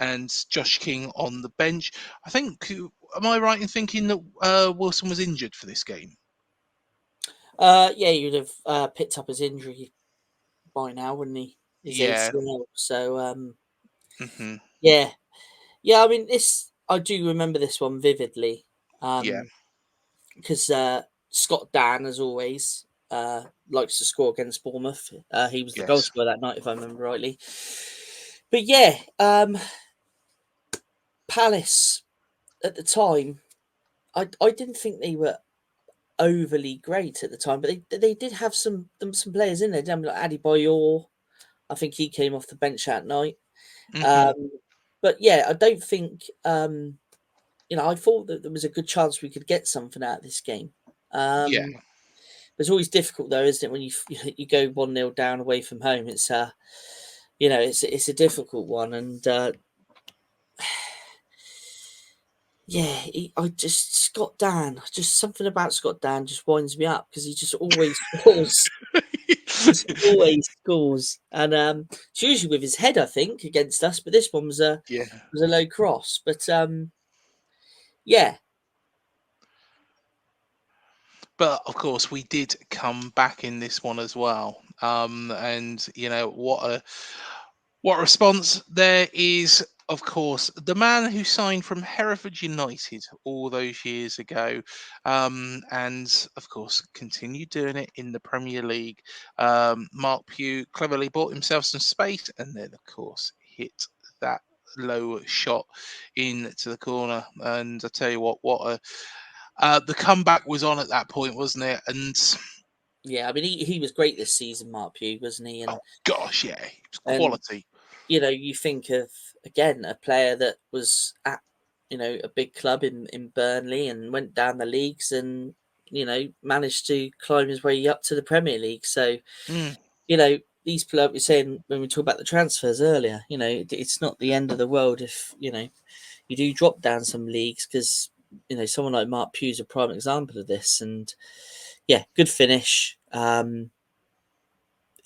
And Josh King on the bench. I think, am I right in thinking that Wilson was injured for this game? Yeah, you'd have picked up his injury by now, wouldn't he? His Yeah. ACL. So Hmm. yeah, yeah. I mean, this I do remember this one vividly. Yeah. Because Scott Dan, as always, likes to score against Bournemouth. He was the goal Yes. scorer that night, if I remember rightly. But yeah, Palace at the time, I didn't think they were overly great at the time, but they did have some players in there. Didn't they? Like Adebayor, I think he came off the bench that night. Hmm. But yeah, I don't think I thought that there was a good chance we could get something out of this game. Yeah. It's always difficult though, isn't it, when you go 1-0 down away from home? It's it's a difficult one, and yeah, I just Scott Dan, just something about Scott Dan just winds me up because he just always scores. Just always scores, and it's usually with his head, I think, against us. But this one was a Yeah. low cross. But yeah, But of course, we did come back in this one as well. And you know what response there is. Of course, the man who signed from Hereford United all those years ago, and of course continued doing it in the Premier League. Mark Pugh cleverly bought himself some space, and then of course hit that low shot into the corner. And I tell you what a the comeback was on at that point, wasn't it? And yeah. I mean, he was great this season, Mark Pugh, wasn't he? oh gosh, yeah, it was And quality. you think of again a player that was at a big club in Burnley and went down the leagues and managed to climb his way up to the Premier League. So Mm, these players we're saying when we talked about the transfers earlier, it's not the end of the world if you do drop down some leagues because someone like Mark Pugh's a prime example of this. And yeah, good finish.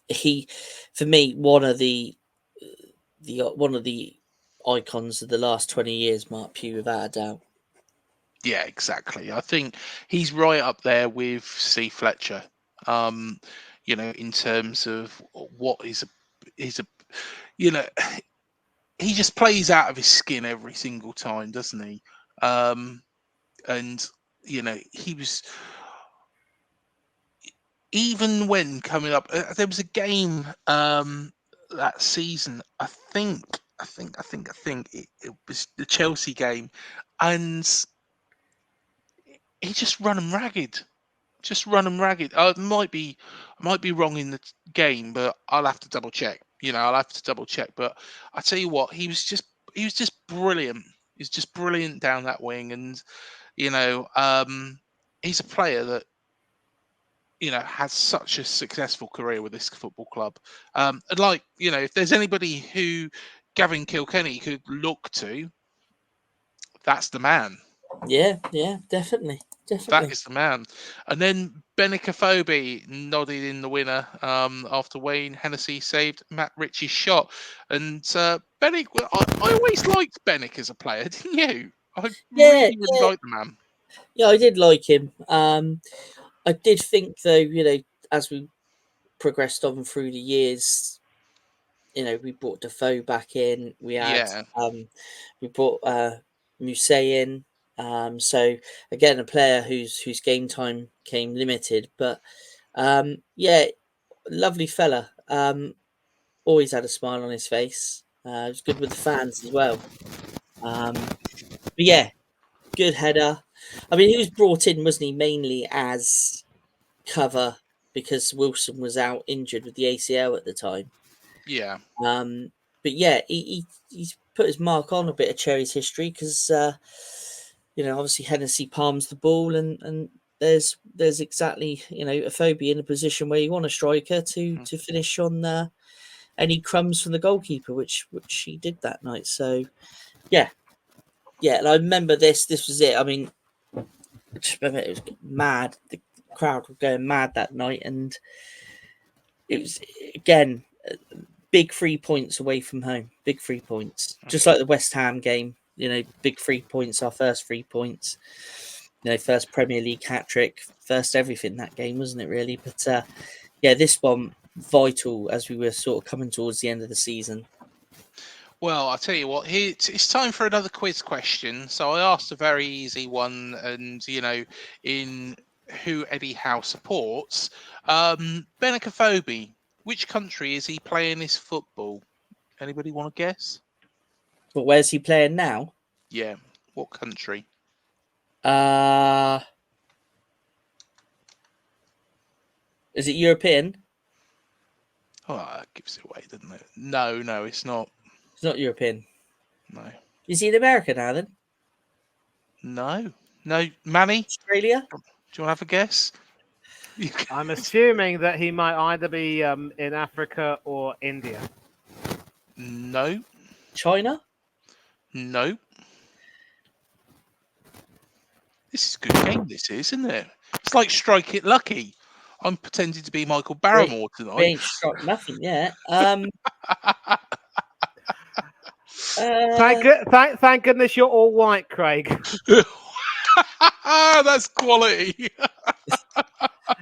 He, for me, one of the icons of the last 20 years, Mark Pugh, without a doubt. yeah, exactly. I think he's right up there with C. Fletcher. Um, in terms of what is a you know he just plays out of his skin every single time, doesn't he? And he was even when coming up. There was a game that season. I think it was the Chelsea game, and he just run them ragged. Just run them ragged. I might be wrong in the game, but I'll have to double check. I'll have to double check. But I tell you what, he was just brilliant. He's just brilliant down that wing, and you know, um, he's a player that has such a successful career with this football club. And if there's anybody who Gavin Kilkenny could look to, that's the man. Yeah, definitely. That is the man. And then Benicophobe nodded in the winner after Wayne Hennessy saved Matt Ritchie's shot. And Benic, I always liked Benic as a player, didn't you? I Yeah, really, really liked the man. yeah, I did like him. I did think though, as we progressed on through the years, we brought Defoe back in. We had Yeah. we brought Muse in. So again, a player whose game time came limited, but yeah, lovely fella. Always had a smile on his face. He was good with the fans as well. But yeah, good header. I mean, he was brought in, wasn't he, mainly as cover because Wilson was out injured with the ACL at the time. Yeah. But yeah, he's put his mark on a bit of Cherries history because obviously Hennessy palms the ball and there's exactly a phobia in a position where you want a striker to finish on any crumbs from the goalkeeper, which he did that night. So yeah, and I remember this was it. I mean, I just remember it was mad. The crowd were going mad that night, and it was again big 3 points away from home. Big 3 points, just like the West Ham game. Big 3 points. Our first 3 points. First Premier League hat trick, first everything that game, wasn't it? Really, but yeah, this one vital as we were sort of coming towards the end of the season. Well, I'll tell you what, it's time for another quiz question. So I asked a very easy one, and, in who Eddie Howe supports. Benicophobe, which country is he playing his football? Anybody want to guess? But where's he playing now? Yeah, what country? Is it European? Oh, that gives it away, doesn't it? No, it's not. It's not European. No. Is he in America now then? No. Manny, Australia? do you want to have a guess? I'm assuming that he might either be in Africa or India. No. China? No. This is a good game, this is, isn't it? It's like Strike It Lucky. I'm pretending to be Michael Barrymore We tonight. ain't struck nothing yet. Thank goodness you're all white, Craig. That's quality.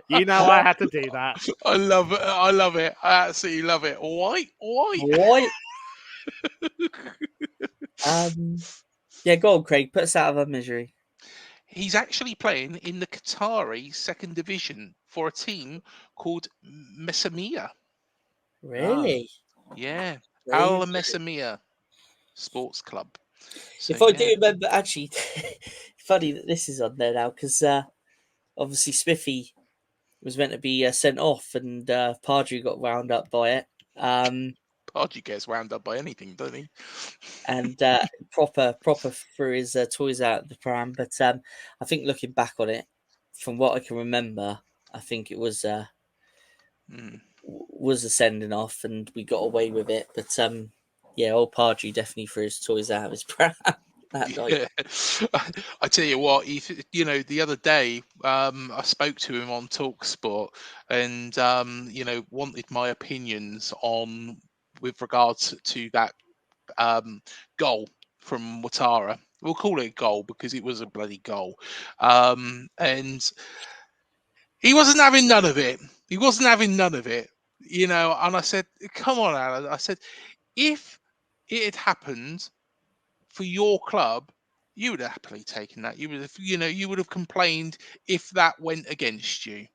You know I had to do that. I love it. I absolutely love it. White. White. Yeah, go on, Craig. Put us out of our misery. He's actually playing in the Qatari second division for a team called Messamia. Really? Yeah. Crazy. Al Messamia Sports Club. So, If I do remember, actually, funny that this is on there now because obviously Smithy was meant to be sent off, and Pardue got wound up by it. Pardue gets wound up by anything, doesn't he? And proper threw his toys out of the pram. But I think looking back on it, from what I can remember, I think it was a sending off, and we got away with it. But yeah, old Pardue definitely threw his toys out of his pram that night. Yeah. I tell you what, the other day, I spoke to him on Talksport, and wanted my opinions on with regards to that goal from Ouattara. We'll call it a goal because it was a bloody goal, and he wasn't having none of it. And I said, "Come on, Alan." I said, "If it had happened for your club, you would have happily taken that. You would have complained if that went against you."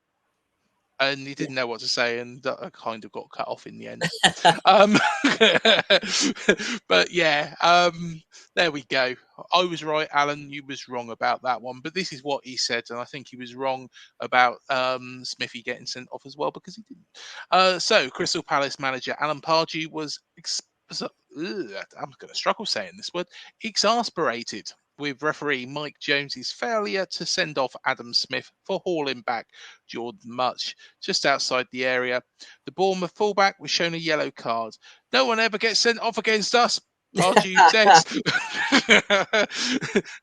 And he didn't know what to say, and I kind of got cut off in the end. But yeah, there we go. I was right, Alan. You was wrong about that one. But this is what he said, and I think he was wrong about Smithy getting sent off as well because he didn't. So Crystal Palace manager Alan Pardew was I'm going to struggle saying this word. Exasperated with referee Mike Jones's failure to send off Adam Smith for hauling back Jordan Much just outside the area. The Bournemouth fullback was shown a yellow card. No one ever gets sent off against us, Pardew says.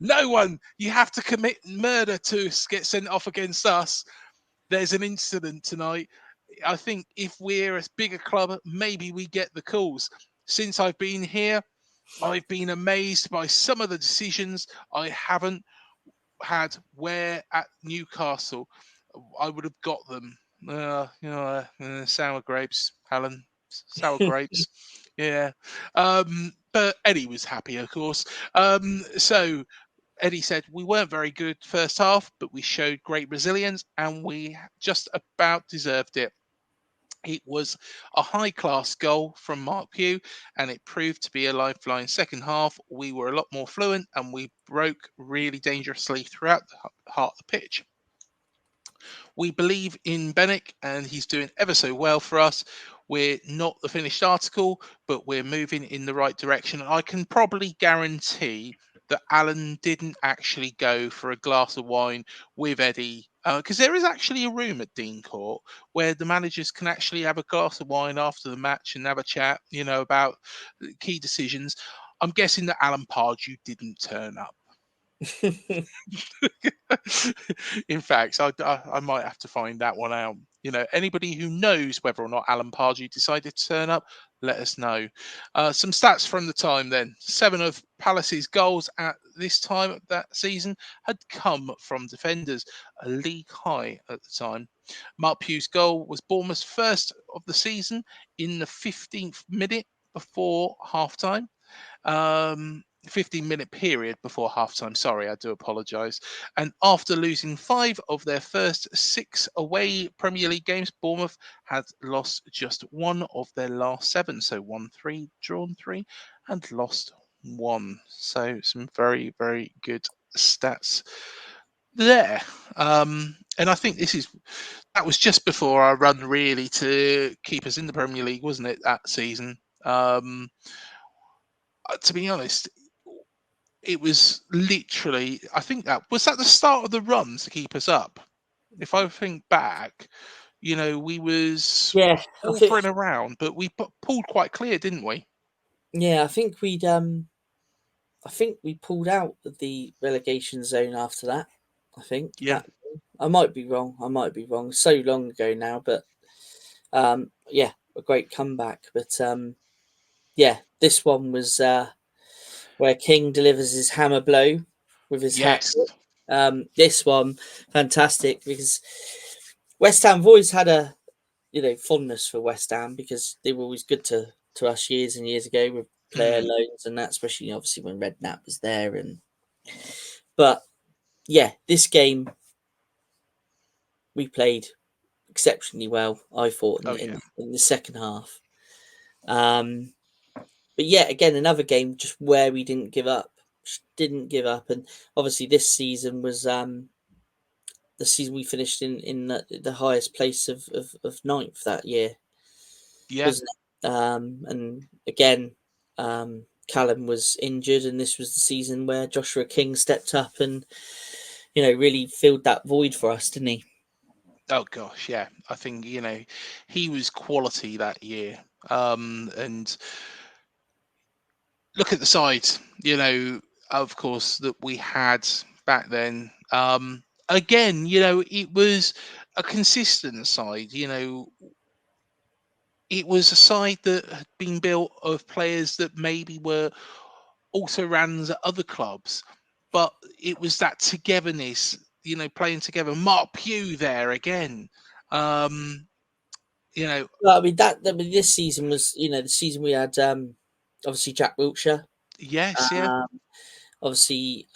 No one. You have to commit murder to get sent off against us. There's an incident tonight. I think if we're as big a club, maybe we get the calls. Since I've been here, I've been amazed by some of the decisions I haven't had where at Newcastle I would have got them. Sour grapes, Alan. Sour grapes. Yeah. But Eddie was happy, of course. So Eddie said we weren't very good first half, but we showed great resilience and we just about deserved it. It was a high class goal from Mark Pugh, and it proved to be a lifeline. Second half, we were a lot more fluent and we broke really dangerously throughout the heart of the pitch. We believe in Bennett and he's doing ever so well for us. We're not the finished article, but we're moving in the right direction. I can probably guarantee that Alan didn't actually go for a glass of wine with Eddie, because there is actually a room at Dean Court where the managers can actually have a glass of wine after the match and have a chat, about key decisions. I'm guessing that Alan Pardew didn't turn up. In fact, I might have to find that one out. Anybody who knows whether or not Alan Pardew decided to turn up, let us know. Some stats from the time then. 7 of Palace's goals at this time of that season had come from defenders, a league high at the time. Mark Pugh's goal was Bournemouth's first of the season in the 15th minute before half-time. 15-minute period before halftime. Sorry, I do apologise. And after losing 5 of their first 6 away Premier League games, Bournemouth had lost just 1 of their last 7. So won 3, drawn 3, and lost 1. So some very, very good stats there. And I think that was just before our run really to keep us in the Premier League, wasn't it, that season? To be honest, it was literally, I think that was at the start of the run to keep us up. If I think back, we was Yeah, offering around, but we pulled quite clear, didn't we? Yeah, I think we pulled out of the relegation zone after that. I think. Yeah. I might be wrong. So long ago now, but yeah, a great comeback. But yeah, this one was where King delivers his hammer blow with his hat. Yes. This one, fantastic, because West Ham have always had a fondness for West Ham because they were always good to us years and years ago with player loans and that, especially obviously when Redknapp was there. But yeah, this game we played exceptionally well, I thought, in the second half. But yeah, again, another game just where we didn't give up. And obviously this season was the season we finished in the highest place of ninth that year. Yeah. Wasn't it? And again, Callum was injured, and this was the season where Joshua King stepped up and really filled that void for us, didn't he? Oh gosh, yeah. I think he was quality that year. And look at the side, of course, that we had back then. Again, it was a consistent side. It was a side that had been built of players that maybe were also rans at other clubs, but it was that togetherness, playing together. Mark Pugh there again. Well, I mean this season was the season we had obviously Jack Wiltshire. Yes, yeah. Obviously,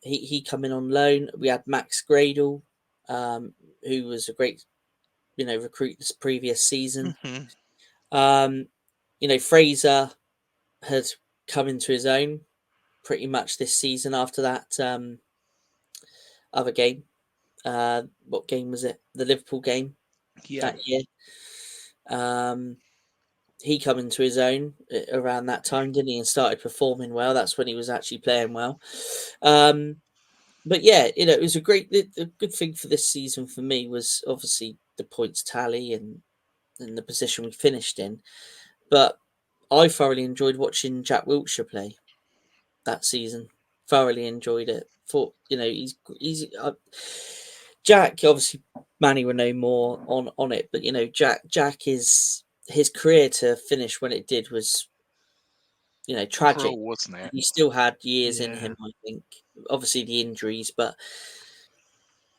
he come in on loan. We had Max Gradle, who was a great recruit this previous season. Fraser had come into his own pretty much this season after that other game. What game was it? The Liverpool game that year. He come into his own around that time, didn't he? And started performing well. That's when he was actually playing well. But yeah, it was a good thing for this season for me was obviously the points tally and the position we finished in. But I thoroughly enjoyed watching Jack Wiltshire play that season. Thoroughly enjoyed it. Thought he's Jack. Obviously, Manny will know more on it, but Jack is his career to finish when it did was tragic, cruel, wasn't it? He still had years in him, I think. Obviously the injuries, but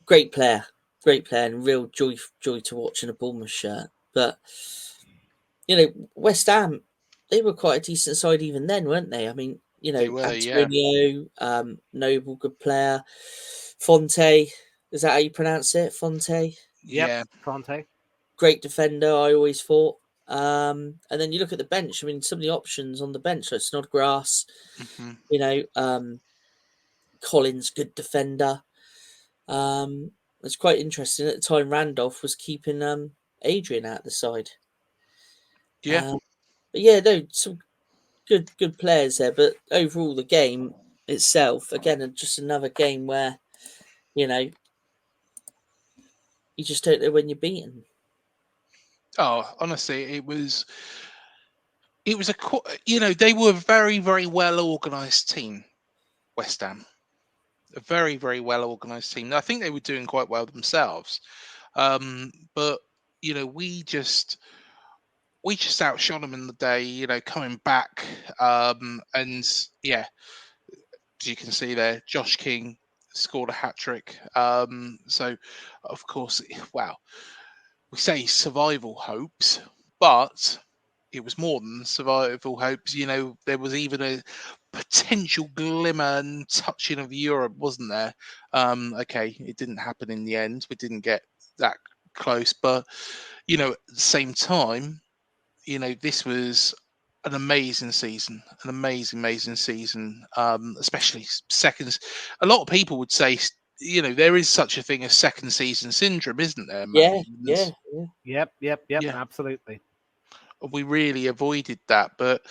great player, and real joy to watch in a Bournemouth shirt. But West Ham, they were quite a decent side even then, weren't they? I mean, They were, yeah. Antonio, Noble, good player. Fonte, is that how you pronounce it? Fonte? Yep, Yeah. Conte. Great defender, I always thought. And then you look at the bench. I mean, some of the options on the bench, like Snodgrass, Hmm. Collins, good defender. It's quite interesting. At the time, Randolph was keeping Adrian out the side. Yeah. But yeah, no, some good players there. But overall, the game itself, again, just another game where you just don't know when you're beaten. Oh, honestly, it was they were a very, very well organised team, West Ham. A very, very well organised team. I think they were doing quite well themselves. But we just outshone them in the day, coming back. And yeah, as you can see there, Josh King scored a hat trick. So of course, wow, we say survival hopes, but it was more than survival hopes. There was even a potential glimmer and touching of Europe, wasn't there? Okay, it didn't happen in the end. We didn't get that close, but at the same time, this was an amazing season, an amazing season. Especially seconds. A lot of people would say, there is such a thing as second season syndrome, isn't there, Manny? Yeah. Yep. Yeah. Absolutely. We really avoided that. But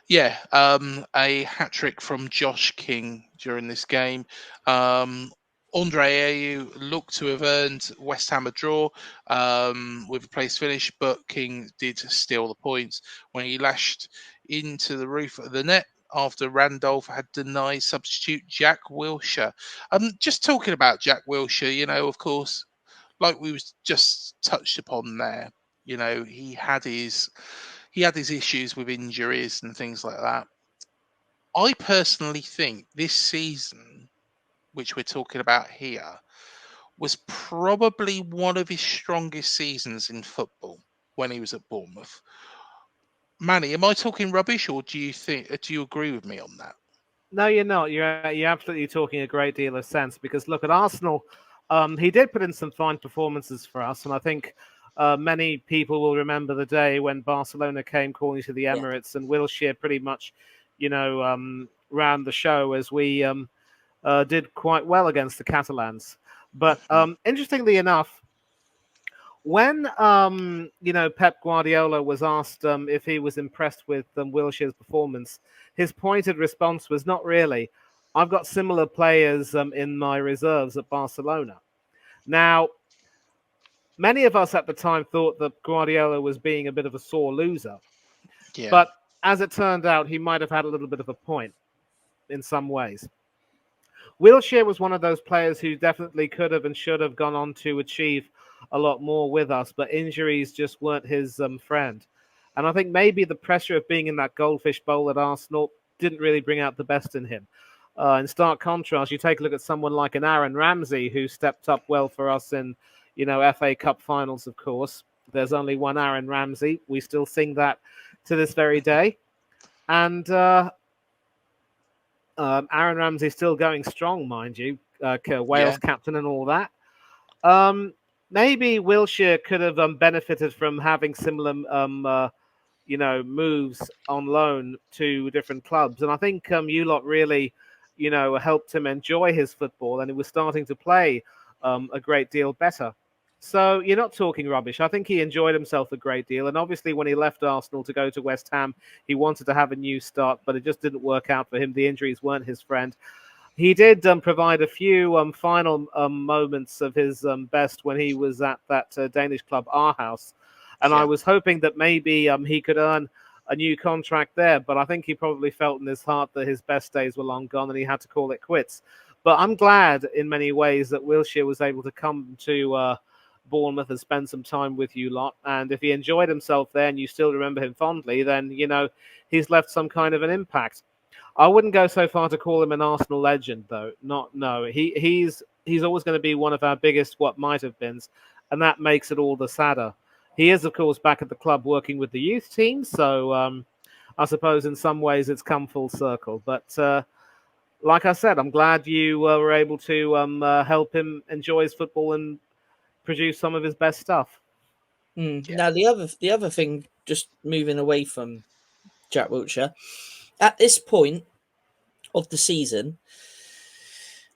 yeah, a hat trick from Josh King during this game. Andre Ayew looked to have earned West Ham a draw with a place finish, but King did steal the points when he lashed into the roof of the net after Randolph had denied substitute Jack Wilshere. Just talking about Jack Wilshere, of course, like we was just touched upon there, he had his issues with injuries and things like that. I personally think this season, which we're talking about here, was probably one of his strongest seasons in football when he was at Bournemouth. Manny, am I talking rubbish, or do you agree with me on that? No, you're not. You're absolutely talking a great deal of sense because look at Arsenal. He did put in some fine performances for us, and I think many people will remember the day when Barcelona came calling to the Emirates, and Wilshere pretty much, ran the show as we did quite well against the Catalans. But interestingly enough, when Pep Guardiola was asked if he was impressed with Wilshere's performance, his pointed response was not really. I've got similar players in my reserves at Barcelona. Now, many of us at the time thought that Guardiola was being a bit of a sore loser, but as it turned out, he might have had a little bit of a point in some ways. Wilshere was one of those players who definitely could have and should have gone on to achieve a lot more with us, but injuries just weren't his friend. And I think maybe the pressure of being in that goldfish bowl at Arsenal didn't really bring out the best in him. In stark contrast, you take a look at someone like an Aaron Ramsey who stepped up well for us in, FA Cup finals, of course. There's only one Aaron Ramsey. We still sing that to this very day. And Aaron Ramsey still going strong, mind you, Wales captain and all that. Maybe Wilshere could have benefited from having similar, moves on loan to different clubs. And I think you lot really, helped him enjoy his football, and he was starting to play a great deal better. So you're not talking rubbish. I think he enjoyed himself a great deal. And obviously when he left Arsenal to go to West Ham, he wanted to have a new start, but it just didn't work out for him. The injuries weren't his friend. He did provide a few final moments of his best when he was at that Danish club, Aarhus. And I was hoping that maybe he could earn a new contract there. But I think he probably felt in his heart that his best days were long gone and he had to call it quits. But I'm glad in many ways that Wilshere was able to come to Bournemouth and spend some time with you lot. And if he enjoyed himself there and you still remember him fondly, then, he's left some kind of an impact. I wouldn't go so far to call him an Arsenal legend, though. He's always going to be one of our biggest what might have beens, and that makes it all the sadder. He is, of course, back at the club working with the youth team, so I suppose in some ways it's come full circle. But like I said, I'm glad you were able to help him enjoy his football and produce some of his best stuff. Now the other thing, just moving away from Jack Wilshere, at this point of the season,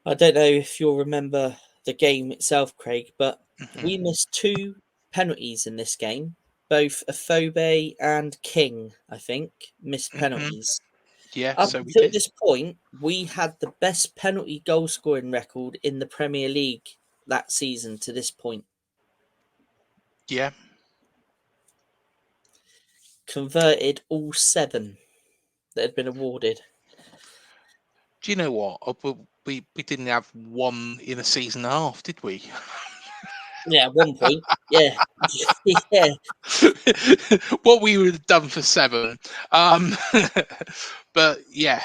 I don't know if you'll remember the game itself, Craig, but we missed 2 penalties in this game. Both Afobe and King, I think, missed penalties. Yeah, Up so we until did. this point, we had the best penalty goal scoring record in the Premier League that season to this point. Yeah. Converted all 7 that had been awarded. Do you know what? We didn't have one in a season and a half, did we? Yeah, at one point. Yeah. Yeah. What we would have done for 7. But yeah,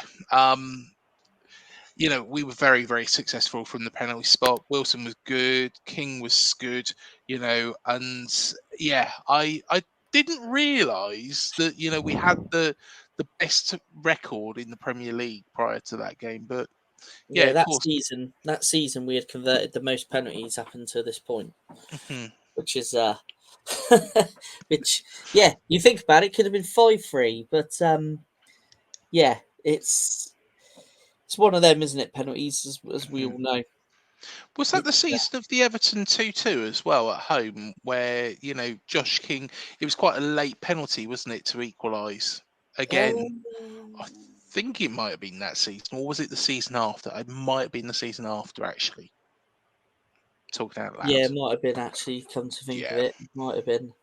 we were very, very successful from the penalty spot. Wilson was good. King was good, and yeah, I didn't realise that, we had the best record in the Premier League prior to that game. But yeah, of that course. season we had converted the most penalties up until this point. Which is which, yeah, you think about it, could have been 5-3, but yeah, it's one of them, isn't it? Penalties, as we all know. Was that the season of the Everton 2-2 as well at home, where Josh King? It was quite a late penalty, wasn't it, to equalise again? I think it might have been that season, or was it the season after? It might have been the season after, actually. Talking out loud. Yeah, it might have been, actually. Come to think of it, might have been.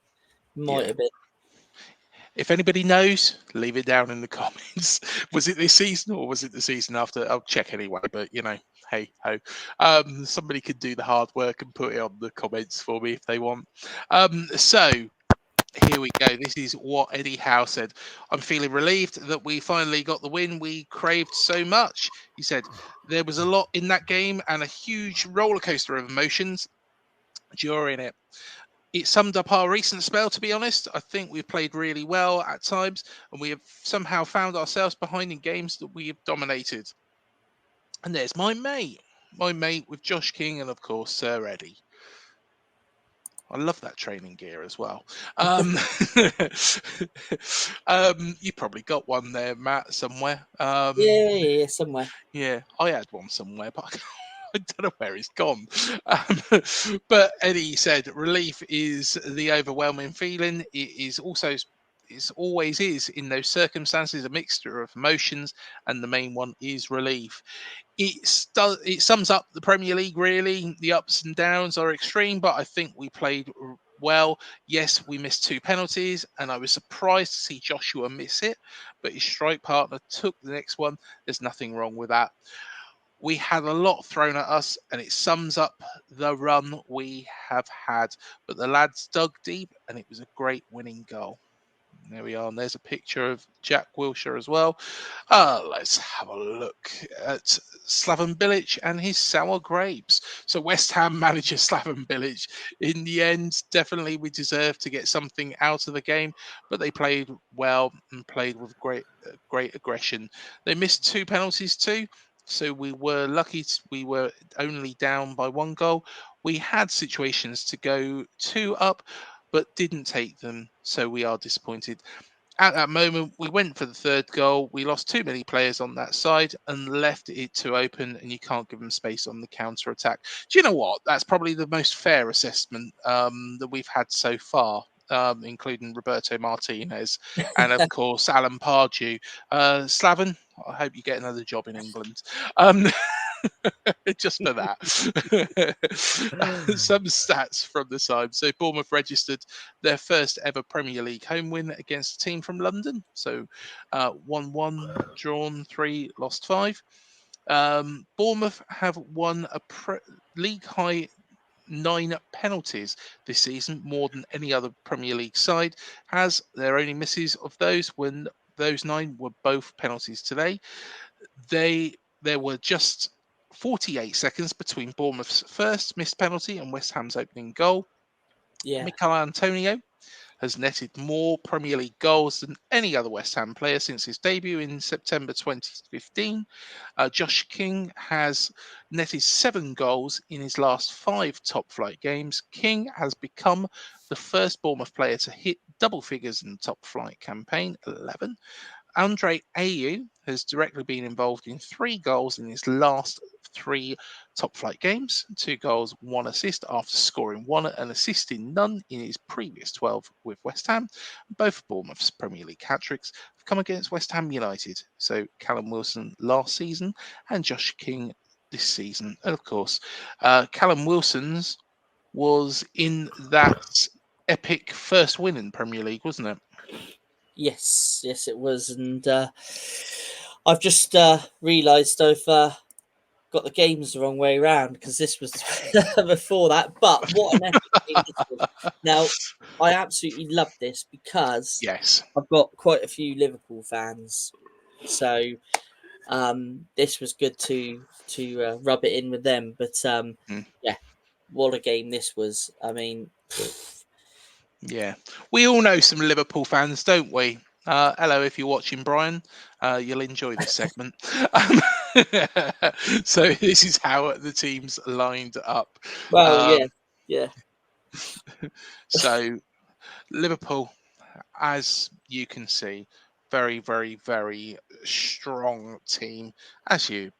If anybody knows, leave it down in the comments. Was it this season or was it the season after? I'll check anyway, but hey ho. Somebody could do the hard work and put it on the comments for me if they want. So here we go. This is what Eddie Howe said. I'm feeling relieved that we finally got the win we craved so much. He said there was a lot in that game and a huge roller coaster of emotions during it. It summed up our recent spell, to be honest. I think we've played really well at times, and we have somehow found ourselves behind in games that we have dominated. And there's my mate with Josh King and, of course, Sir Eddie. I love that training gear as well. You probably got one there, Matt, somewhere. Yeah, somewhere. Yeah, I had one somewhere, but I don't know where it's gone. But Eddie said relief is the overwhelming feeling. It always is in those circumstances a mixture of emotions, and the main one is relief. It sums up the Premier League, really. The ups and downs are extreme, but I think we played well. Yes, we missed 2 penalties, and I was surprised to see Joshua miss it, but his strike partner took the next one. There's nothing wrong with that. We had a lot thrown at us, and it sums up the run we have had. But the lads dug deep, and it was a great winning goal. There we are, and there's a picture of Jack Wilshere as well. Let's have a look at Slaven Bilic and his sour grapes. So West Ham manager Slaven Bilic, in the end, definitely we deserved to get something out of the game, but they played well and played with great aggression. They missed 2 penalties too. So we were lucky we were only down by 1 goal. We had situations to go 2 up, but didn't take them. So we are disappointed. At that moment, we went for the 3rd goal. We lost too many players on that side and left it too open, and you can't give them space on the counter-attack. Do you know what? That's probably the most fair assessment that we've had so far. Including Roberto Martinez and, of course, Alan Pardew. Slaven, I hope you get another job in England. Just for that. Some stats from the side. So Bournemouth registered their first ever Premier League home win against a team from London. So 1-1, drawn 3, lost 5. Bournemouth have won a league high 9 penalties this season, more than any other Premier League side has. Their only misses of those, when those 9 were both penalties today. There were just 48 seconds between Bournemouth's first missed penalty and West Ham's opening goal. Yeah. Mikel Antonio has netted more Premier League goals than any other West Ham player since his debut in September 2015. Josh King has netted 7 goals in his last 5 top flight games. King has become the first Bournemouth player to hit double figures in the top flight campaign, 11. Andre Ayew has directly been involved in 3 goals in his last 3 top flight games, 2 goals, 1 assist after scoring 1 and assisting none in his previous 12 with West Ham. Both Bournemouth's Premier League hat-tricks have come against West Ham United. So Callum Wilson last season and Josh King this season. And of course, Callum Wilson's was in that epic first win in Premier League, wasn't it? Yes, it was, and I've just realised I've got the games the wrong way around because this was before that. But what an epic game this was. Now, I absolutely love this because Yes, I've got quite a few Liverpool fans, so this was good to rub it in with them. But yeah, what a game this was! I mean. yeah, we all know some Liverpool fans, don't we? Hello, if you're watching, Brian, you'll enjoy this segment. So this is how the teams lined up. Well, yeah. So Liverpool, as you can see, very, very, very strong team, as you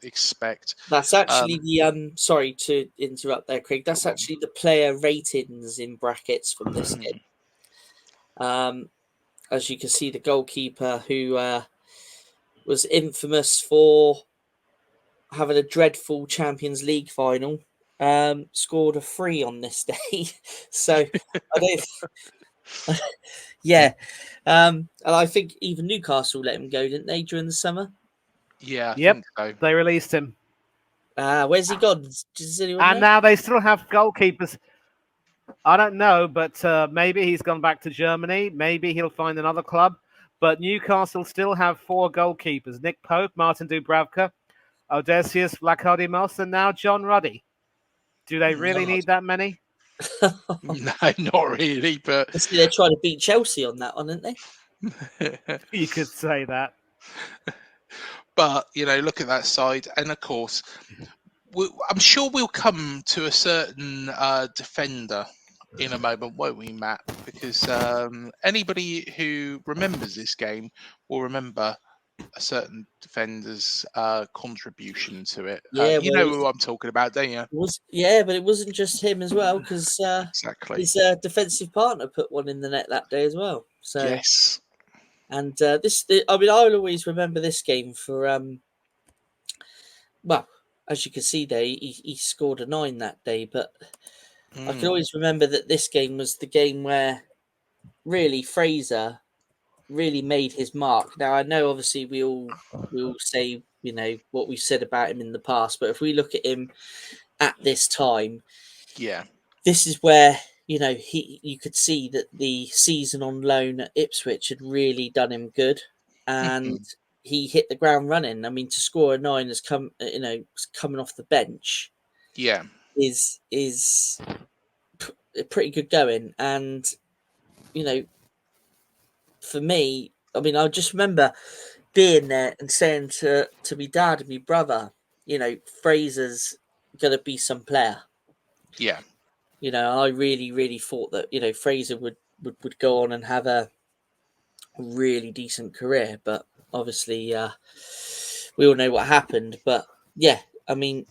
expect. That's actually the sorry to interrupt there, Craig. That's Go on. actually the player ratings in brackets from this game. As you can see, the goalkeeper who was infamous for having a dreadful Champions League final scored a 3 on this day. So I don't. Yeah, and I think even Newcastle let him go, didn't they, during the summer? Yeah, I Yep, think so. they released him. Where's he gone? Does anyone And know? now they still have goalkeepers. I don't know, but maybe he's gone back to Germany. Maybe he'll find another club. But Newcastle still have 4 goalkeepers. Nick Pope, Martin Dubravka, Odysseus Vlachodimos, and now John Ruddy. Do they really need that many? No, not really, but They're trying to beat Chelsea on that one, aren't they? You could say that. But look at that side, and of course, I'm sure we'll come to a certain defender in a moment, won't we, Matt? Because anybody who remembers this game will remember a certain defender's contribution to it. Yeah, you know who I'm talking about, don't you? But it wasn't just him as well, because Exactly. his defensive partner put one in the net that day as well. So Yes. and I'll always remember this game for well, as you can see there, he scored a 9 that day, but I can always remember that this game was the game where really Fraser really made his mark. Now I know obviously we all say what we've said about him in the past, but if we look at him at this time, Yeah. this is where you could see that the season on loan at Ipswich had really done him good, and he hit the ground running. I mean, to score a 9 as coming off the bench, Yeah. is pretty good going. And for me, I mean, I just remember being there and saying to me dad and my brother, Fraser's gonna be some player. Yeah. I really, really thought that Fraser would go on and have a really decent career, but obviously we all know what happened. But yeah, I mean,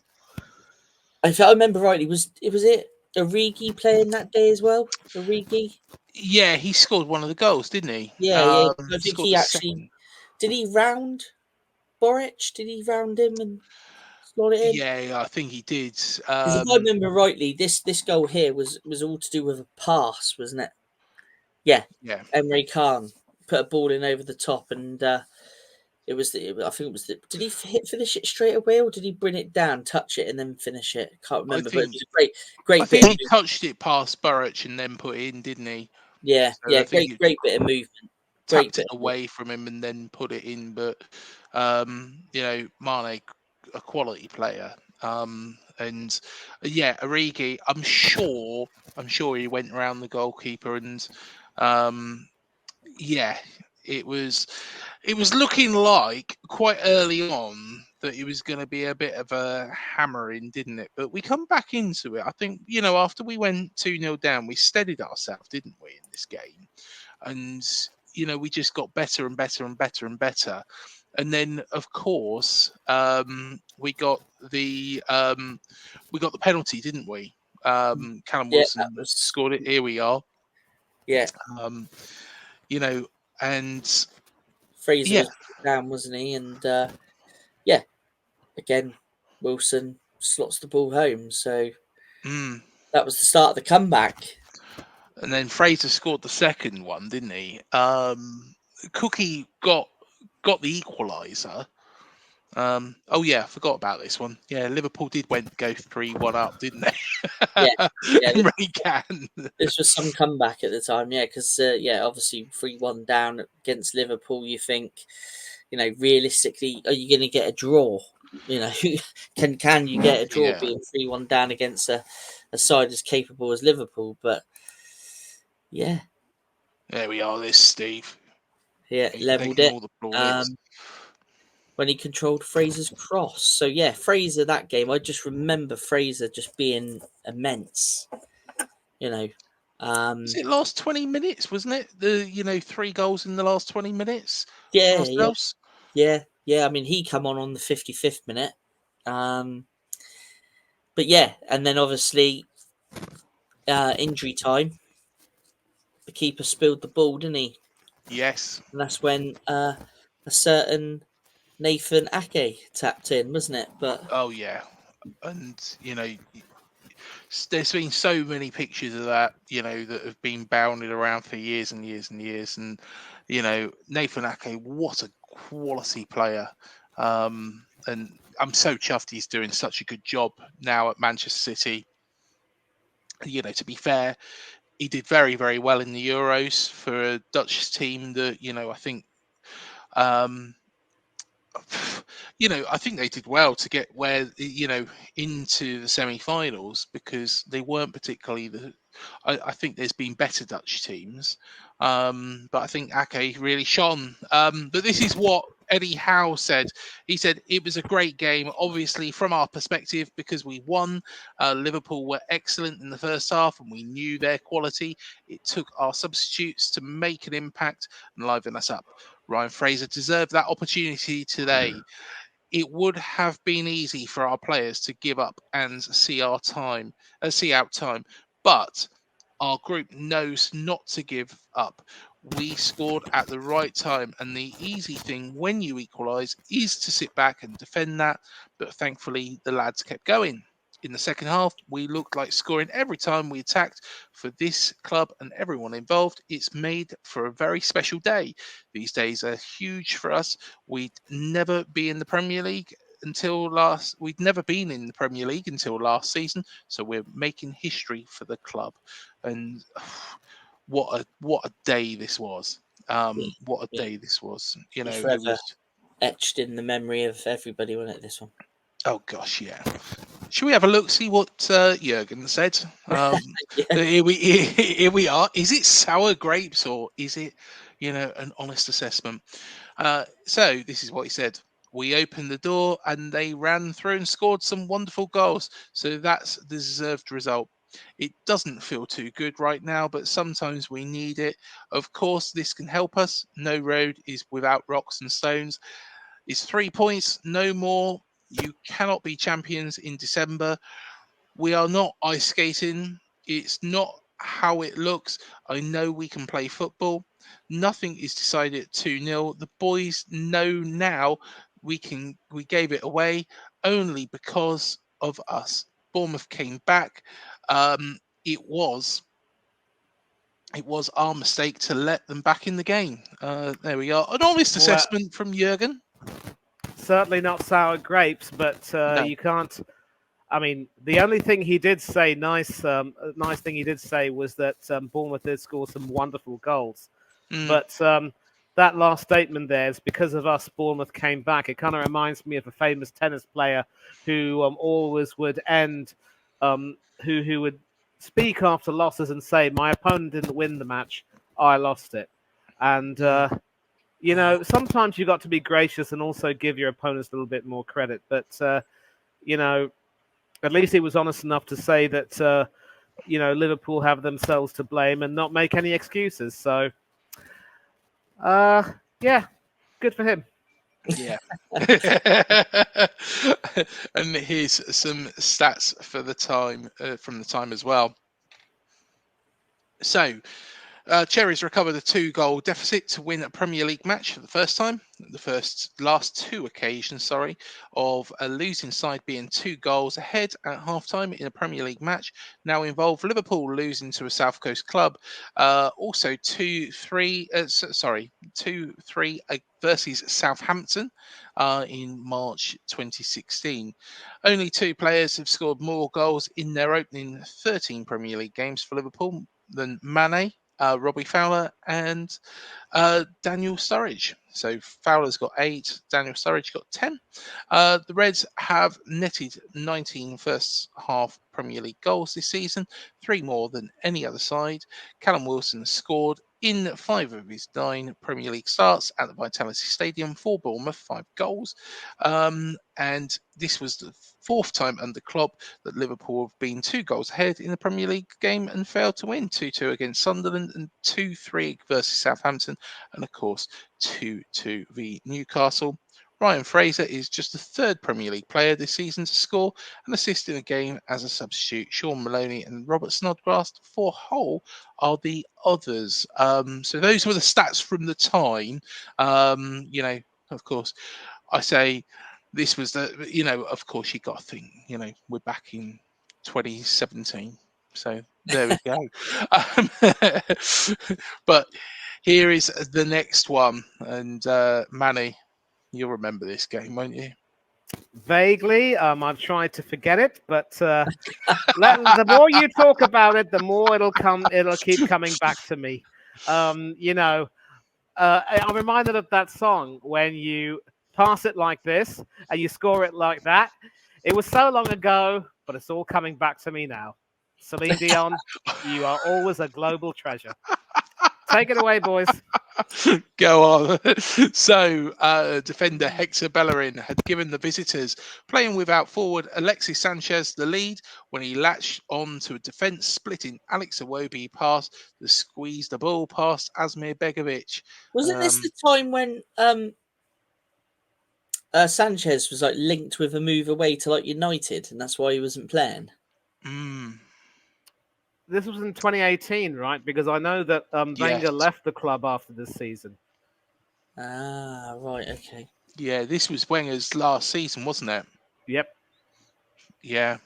if I remember rightly, was it Origi playing that day as well? Origi? Yeah, he scored one of the goals, didn't he? Yeah. I think scored he the actually second. did. He round Boric? Did he round him and slot it in? Yeah, I think he did. Because if I remember rightly, this goal here was all to do with a pass, wasn't it? Yeah. Yeah. Emre Can put a ball in over the top, and it was did he finish it straight away, or did he bring it down, touch it, and then finish it? I can't remember, but it was a great I bit. think he touched it past Burrich and then put it in, didn't he? Yeah, So great bit of movement. Tapped it away from him and then put it in, but Mane, a quality player. And yeah, Origi, I'm sure he went around the goalkeeper and Yeah, it was looking like quite early on that it was going to be a bit of a hammering, didn't it? But we come back into it. I think, after we went 2-0 down, we steadied ourselves, didn't we, in this game? And, we just got better and better and better and better. And then, of course, we got the penalty, didn't we? Callum Wilson scored it. Here we are. Yeah. And Fraser was down, wasn't he? And again, Wilson slots the ball home. So that was the start of the comeback. And then Fraser scored the second one, didn't he? Cookie got the equaliser. I forgot about this one. Yeah, Liverpool did go 3-1 up, didn't they? Really can. This was some comeback at the time, because obviously 3-1 down against Liverpool. You think, realistically, are you going to get a draw? Can you get a draw being 3-1 down against a side as capable as Liverpool? But there we are. This Steve. Levelled it. When he controlled Fraser's cross. So Fraser, that game, I just remember Fraser just being immense. Was it last 20 minutes, wasn't it? The 3 goals in the last 20 minutes. Yeah. I mean, he come on the 55th minute. And then obviously injury time. The keeper spilled the ball, didn't he? Yes. And that's when a certain Nathan Ake tapped in, wasn't it? But oh yeah, and there's been so many pictures of that, that have been bounded around for years and years and years, and Nathan Ake, what a quality player, and I'm so chuffed he's doing such a good job now at Manchester City. To be fair, he did very, very well in the Euros for a Dutch team that I think. I think they did well to get into the semi-finals, because they weren't particularly I think there's been better Dutch teams, but I think Ake really shone. But this is what Eddie Howe said. He said it was a great game, obviously from our perspective, because we won. Liverpool were excellent in the first half, and we knew their quality. It took our substitutes to make an impact and liven us up. Ryan Fraser deserved that opportunity today. It would have been easy for our players to give up and see out time, but our group knows not to give up. We scored at the right time, and the easy thing when you equalise is to sit back and defend that, but thankfully the lads kept going. In the second half, we looked like scoring every time we attacked. For this club and everyone involved, it's made for a very special day. These days are huge for us. We'd never be in the Premier League we'd never been in the Premier League until last season, so we're making history for the club. And what a day this was. What a day this was. It was etched in the memory of everybody, wasn't it, this one? Oh gosh, yeah. Should we have a look, see what Jurgen said? Here we are. Is it sour grapes, or is it, an honest assessment? So this is what he said. We opened the door and they ran through and scored some wonderful goals. So that's the deserved result. It doesn't feel too good right now, but sometimes we need it. Of course, this can help us. No road is without rocks and stones. It's 3 points, no more. You cannot be champions in December. We are not ice skating. It's not how it looks. I know we can play football. Nothing is decided at 2-0. The boys know now we gave it away only because of us. Bournemouth came back. It was our mistake to let them back in the game. There we are. An honest assessment from Jurgen. Certainly not sour grapes, but no. You can't. I mean, the only thing he did say, nice thing he did say, was that Bournemouth did score some wonderful goals. But that last statement there is because of us, Bournemouth came back. It kind of reminds me of a famous tennis player who always would end, who would speak after losses and say, my opponent didn't win the match, I lost it. And, sometimes you've got to be gracious and also give your opponents a little bit more credit. But, at least he was honest enough to say that, Liverpool have themselves to blame and not make any excuses. So, good for him. Yeah. And here's some stats for the time from the time as well. So, Cherries recovered a 2-goal deficit to win a Premier League match for the first time. The last two occasions, of a losing side being 2 goals ahead at halftime in a Premier League match now involve Liverpool losing to a South Coast club. Also 2-3 versus Southampton in March 2016. Only 2 players have scored more goals in their opening 13 Premier League games for Liverpool than Mane, Robbie Fowler, and Daniel Sturridge. So Fowler's got 8, Daniel Sturridge got 10. The Reds have netted 19 first half Premier League goals this season, 3 more than any other side. Callum Wilson scored in 5 of his 9 Premier League starts at the Vitality Stadium for Bournemouth, 5 goals. And this was the 4th time under Klopp that Liverpool have been 2 goals ahead in the Premier League game and failed to win. 2-2 against Sunderland and 2-3 versus Southampton, and of course 2-2 v Newcastle. Ryan Fraser is just the 3rd Premier League player this season to score and assist in a game as a substitute. Sean Maloney and Robert Snodgrass for Hull are the others. So those were the stats from the time. Of course, I say this was of course, you got to think, we're back in 2017. So there we go. But here is the next one. And Manny, you'll remember this game, won't you? Vaguely. I've tried to forget it, but the more you talk about it, the more it'll keep coming back to me. I'm reminded of that song when you pass it like this and you score it like that. It was so long ago, but it's all coming back to me now. Celine Dion, you are always a global treasure. Take it away, boys. Go on. So, defender Hector Bellerin had given the visitors playing without forward Alexis Sanchez the lead when he latched on to a defence splitting Alex Iwobi pass to squeeze the ball past Asmir Begovic. Wasn't this the time when Sanchez was linked with a move away to United, and that's why he wasn't playing? This was in 2018, right? Because I know that Wenger left the club after this season. Ah, right, okay. Yeah, this was Wenger's last season, wasn't it? Yep. Yeah.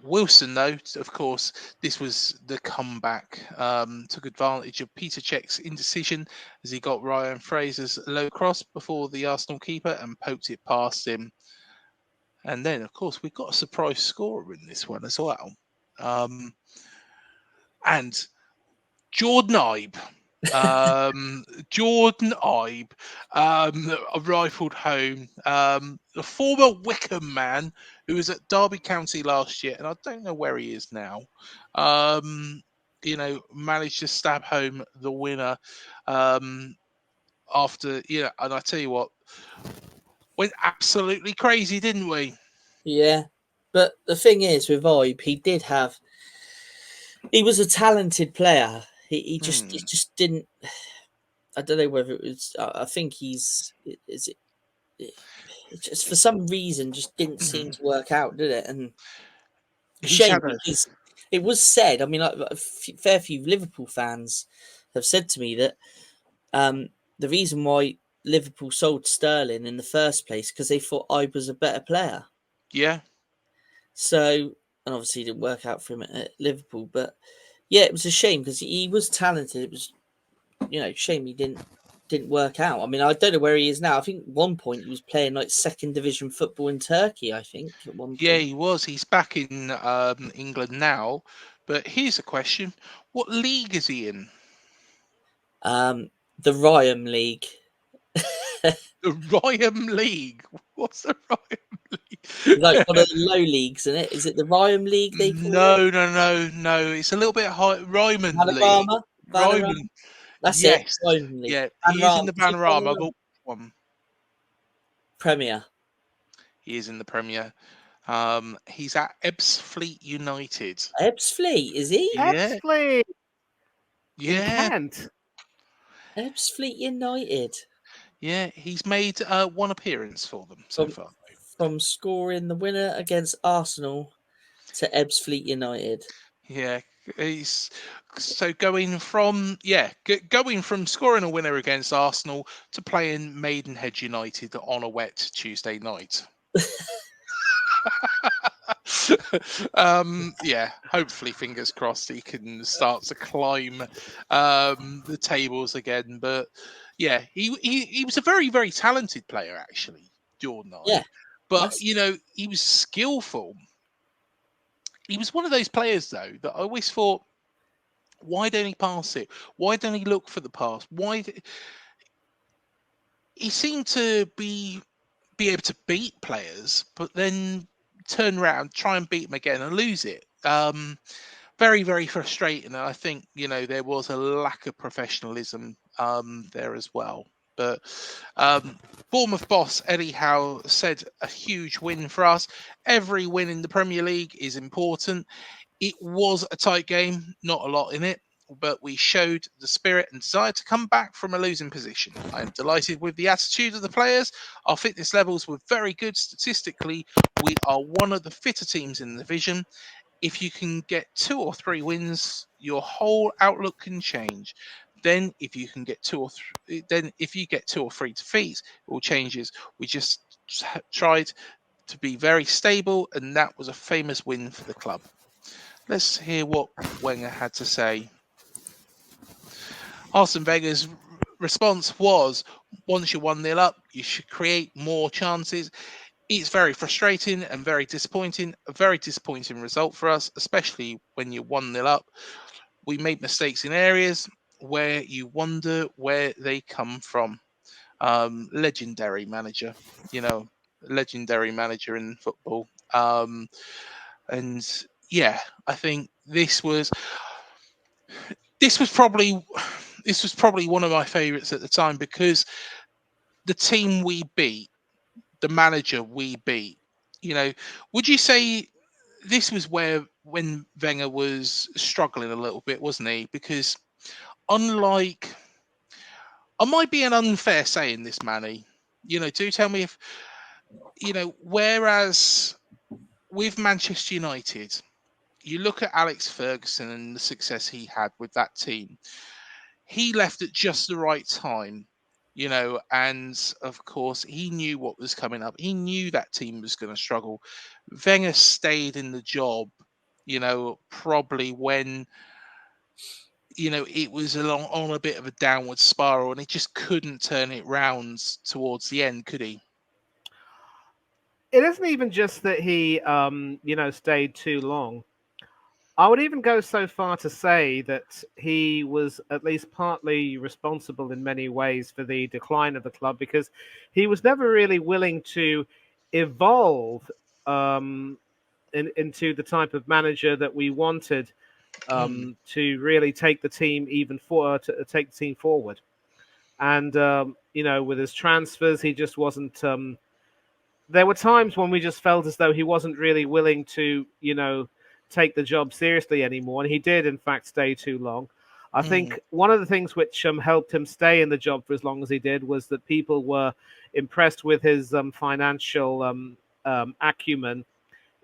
Wilson, though, of course, this was the comeback. Took advantage of Peter Cech's indecision as he got Ryan Fraser's low cross before the Arsenal keeper and poked it past him. And then, of course, we've got a surprise scorer in this one as well. And Jordan Ibe. Jordan Ibe rifled home. The former Wickham man who was at Derby County last year, and I don't know where he is now. Managed to stab home the winner after, and I tell you what, went absolutely crazy, didn't we? Yeah, but the thing is with Ibe, he was a talented player. He just didn't. I don't know whether it was. I think it just for some reason just didn't seem to work out, did it? And shame because it was said. I mean, a fair few Liverpool fans have said to me that the reason why Liverpool sold Sterling in the first place because they thought Ibe was a better player. Yeah. So, and obviously it didn't work out for him at Liverpool, but yeah, it was a shame because he was talented. It was, shame he didn't work out. I mean, I don't know where he is now. I think at one point he was playing second division football in Turkey, I think. At one point. Yeah, he was. He's back in England now. But here's a question. What league is he in? The Ryam League. The Ryam League? What's the Ryam Like one of the low leagues, isn't it? Is it the Ryan League they call it? No. It's a little bit high. Ryman League. Panorama? Panorama? Ryman. That's it. Yes. Ryman League. Yeah, he is in Panorama. the Is it panorama. I've Panorama? got one. Premier. He is in the Premier. He's at Ebbsfleet United. Ebbsfleet, is he? Yeah, Ebbsfleet in yeah, Kent. Ebbsfleet United. yeah. He's made one appearance for them so far. From scoring the winner against Arsenal to Ebbsfleet United. Yeah, he's so going from going from scoring a winner against Arsenal to playing Maidenhead United on a wet Tuesday night. Yeah, hopefully, fingers crossed, he can start to climb the tables again. But yeah, he was a very, very talented player, actually, Jordan. Yeah, But that's- he was skillful. He was one of those players, though, that I always thought, why don't he pass it? Why don't he look for the pass? He seemed to be able to beat players, but then turn around, try and beat them again, and lose it. Very, very frustrating. And I think there was a lack of professionalism there as well. But Bournemouth boss Eddie Howe said a huge win for us. Every win in the Premier League is important. It was a tight game, not a lot in it, but we showed the spirit and desire to come back from a losing position. I am delighted with the attitude of the players. Our fitness levels were very good statistically. We are one of the fitter teams in the division. If you can get 2 or 3 wins, your whole outlook can change. Then, if you can get 2 or 3 defeats, it all changes. We just tried to be very stable, and that was a famous win for the club. Let's hear what Wenger had to say. Arsene Wenger's response was, once you're 1-0 up, you should create more chances. It's very frustrating and very disappointing. A very disappointing result for us, especially when you're 1-0 up. We made mistakes in areas where you wonder where they come from. Legendary manager, legendary manager in football. And yeah, I think this was probably one of my favourites at the time, because the team we beat, the manager we beat, would you say this was when Wenger was struggling a little bit, wasn't he? Because unlike, I might be an unfair saying this, Manny, do tell me if, whereas with Manchester United, you look at Alex Ferguson and the success he had with that team. He left at just the right time, and of course he knew what was coming up. He knew that team was going to struggle. Wenger stayed in the job, probably when, it was on a bit of a downward spiral, and he just couldn't turn it round towards the end, could he? It isn't even just that he, stayed too long. I would even go so far to say that he was at least partly responsible in many ways for the decline of the club, because he was never really willing to evolve into the type of manager that we wanted to really take the team take the team forward. And with his transfers, he just wasn't. There were times when we just felt as though he wasn't really willing to, take the job seriously anymore, and he did in fact stay too long. I think one of the things which helped him stay in the job for as long as he did was that people were impressed with his financial acumen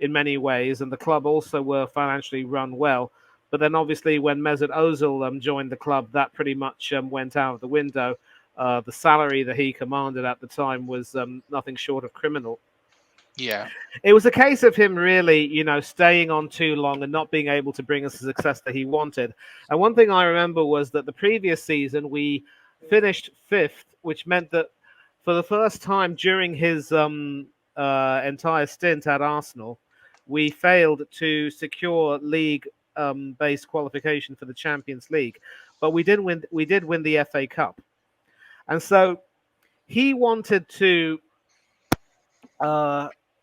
in many ways, and the club also were financially run well. But then obviously when Mesut Ozil joined the club, that pretty much went out of the window. The salary that he commanded at the time was nothing short of criminal. Yeah. It was a case of him really, staying on too long and not being able to bring us the success that he wanted. And one thing I remember was that the previous season we finished 5th, which meant that for the first time during his entire stint at Arsenal, we failed to secure league-based qualification for the Champions League. But we did win the FA Cup. And so he wanted to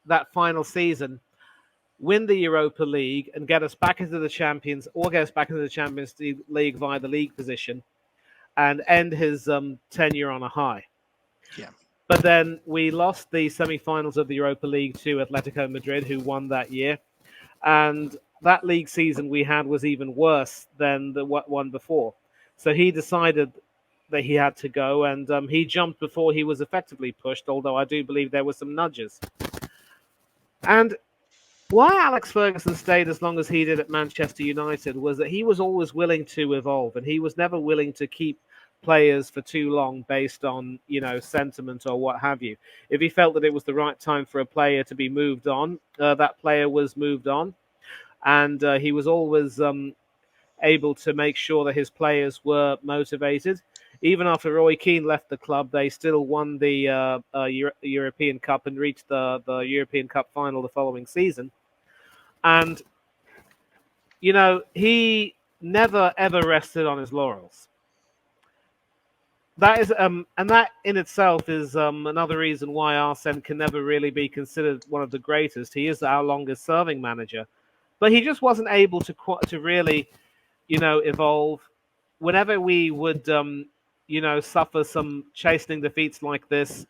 that final season, win the Europa League and get us back into the Champions League via the league position and end his tenure on a high. Yeah. But then we lost the semi-finals of the Europa League to Atletico Madrid, who won that year. And that league season we had was even worse than the one before. So he decided that he had to go, and he jumped before he was effectively pushed, although I do believe there were some nudges. And why Alex Ferguson stayed as long as he did at Manchester United was that he was always willing to evolve, and he was never willing to keep players for too long based on, sentiment or what have you. If he felt that it was the right time for a player to be moved on, that player was moved on. And he was always able to make sure that his players were motivated. Even after Roy Keane left the club, they still won the European Cup and reached the European Cup final the following season. And, he never, ever rested on his laurels. That is, and that in itself is another reason why Arsene can never really be considered one of the greatest. He is our longest-serving manager, but he just wasn't able to really, evolve. Whenever we would, suffer some chastening defeats like this,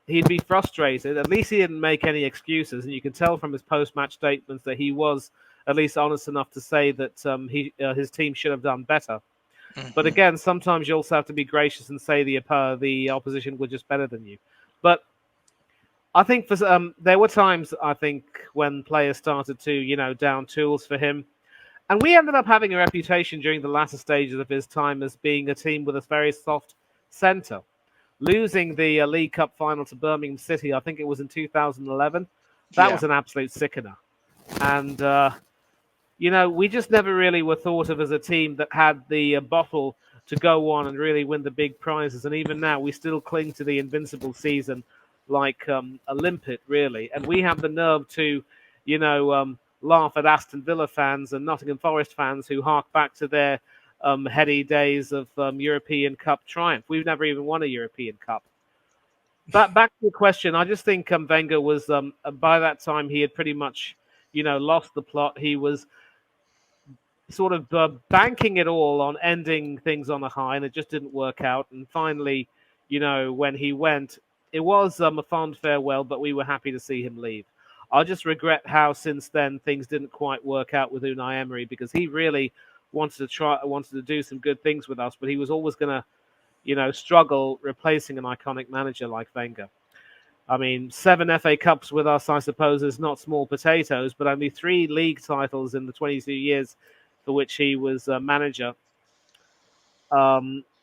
he'd be frustrated. At least he didn't make any excuses, and you can tell from his post-match statements that he was at least honest enough to say that his team should have done better. But again, sometimes you also have to be gracious and say the opposition were just better than you. But I think there were times, I think, when players started to, down tools for him. And we ended up having a reputation during the latter stages of his time as being a team with a very soft centre. Losing the League Cup final to Birmingham City, I think it was in 2011, that was an absolute sickener. And we just never really were thought of as a team that had the bottle to go on and really win the big prizes. And even now, we still cling to the invincible season like a limpet, really. And we have the nerve to, laugh at Aston Villa fans and Nottingham Forest fans who hark back to their heady days of European Cup triumph. We've never even won a European Cup. But back to the question, I just think Wenger was, by that time, he had pretty much, lost the plot. He was sort of banking it all on ending things on a high, and it just didn't work out. And finally, when he went, it was a fond farewell, but we were happy to see him leave. I just regret how since then things didn't quite work out with Unai Emery, because he really wanted to do some good things with us, but he was always going to, struggle replacing an iconic manager like Wenger. I mean, 7 FA Cups with us, I suppose, is not small potatoes, but only 3 league titles in the 22 years for which he was manager.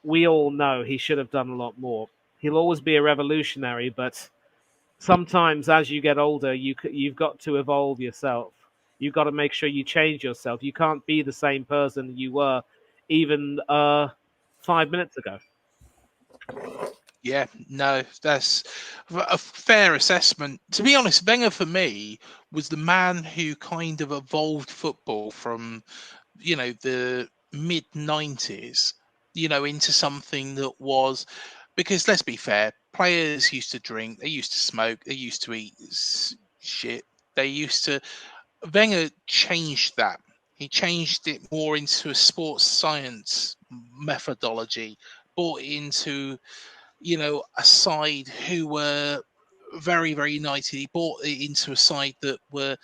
We all know he should have done a lot more. He'll always be a revolutionary, but sometimes as you get older, you've got to evolve yourself. You've got to make sure you change yourself. You can't be the same person you were even 5 minutes ago. Yeah, no, that's a fair assessment. To be honest, Wenger for me was the man who kind of evolved football from, the mid 90s, into something that was, because let's be fair, players used to drink, they used to smoke, they used to eat shit. Wenger changed that. He changed it more into a sports science methodology, brought it into, a side who were very, very united. He brought it into a side that were,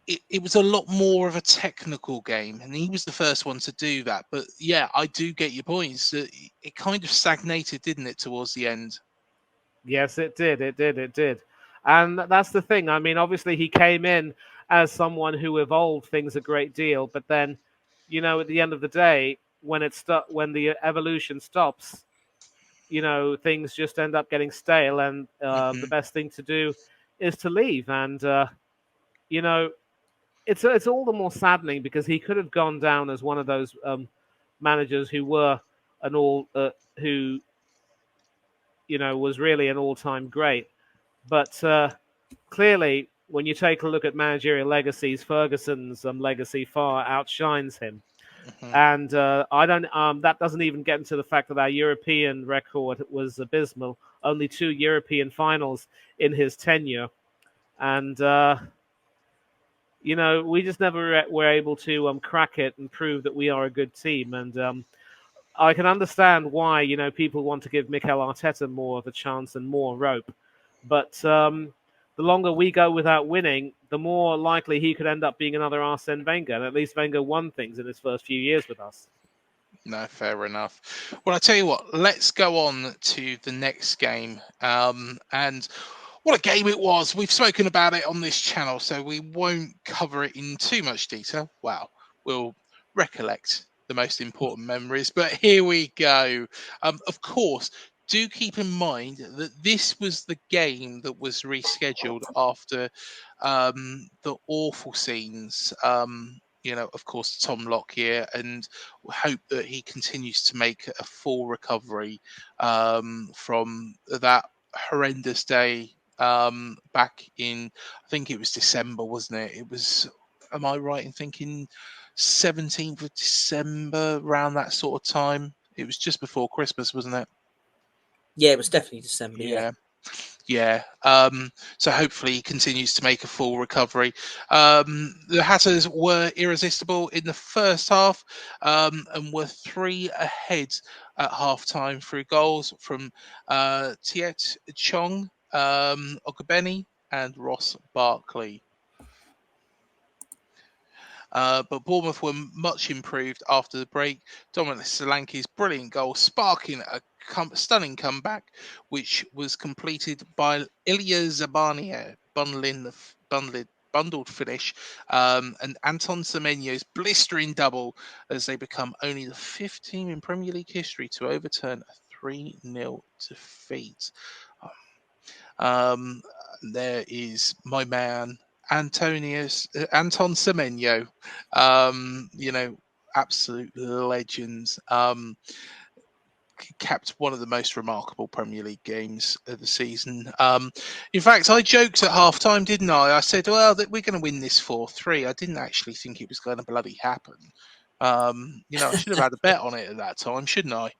it was a lot more of a technical game, and he was the first one to do that. But yeah, I do get your points that it kind of stagnated, didn't it, towards the end? Yes, it did. It did. And that's the thing. I mean, obviously he came in as someone who evolved things a great deal, but then, at the end of the day, when the evolution stops, things just end up getting stale, and the best thing to do is to leave. And it's all the more saddening because he could have gone down as one of those managers who were who was really an all-time great. But clearly, when you take a look at managerial legacies, Ferguson's legacy far outshines him. Mhm. And I don't. That doesn't even get into the fact that our European record was abysmal. Only 2 European finals in his tenure, and we just never were able to crack it and prove that we are a good team. And I can understand why people want to give Mikel Arteta more of a chance and more rope, but the longer we go without winning, the more likely he could end up being another Arsene Wenger. And at least Wenger won things in his first few years with us. No, fair enough. Well, I tell you what, let's go on to the next game. And what a game it was. We've spoken about it on this channel, so we won't cover it in too much detail. Well, we'll recollect the most important memories, but here we go. Of course, do keep in mind that this was the game that was rescheduled after the awful scenes. Of course, Tom Lockyer, and hope that he continues to make a full recovery from that horrendous day back in, I think it was December, wasn't it? It was, am I right in thinking 17th of December, around that sort of time? It was just before Christmas, wasn't it? Yeah, it was definitely December. Yeah. So hopefully he continues to make a full recovery. The Hatters were irresistible in the first half and were 3 ahead at half time through goals from Tiet Chong, Ogabeni, and Ross Barkley. But Bournemouth were much improved after the break. Dominic Solanke's brilliant goal sparking a stunning comeback, which was completed by Ilya Zabania, bundled finish, and Anton Semenyo's blistering double as they become only the 5th team in Premier League history to overturn a 3-0 defeat. There is my man Anton Semenyo, absolute legends. Capped one of the most remarkable Premier League games of the season. In fact, I joked at half time, didn't I? I said, well, that we're going to win this 4-3. I didn't actually think it was going to bloody happen. I should have had a bet on it at that time, shouldn't I?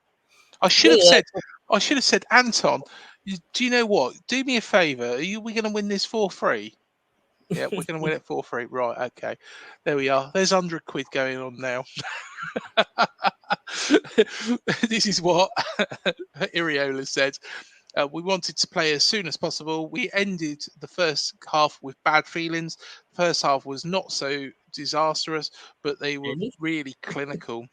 I should have said, Anton, do you know what? Do me a favour. We're going to win this 4-3. Yeah, we're going to win it 4-3. Right, okay. There we are. There's 100 quid going on now. This is what Iriola said. We wanted to play as soon as possible. We ended the first half with bad feelings. The first half was not so disastrous, but they were really clinical.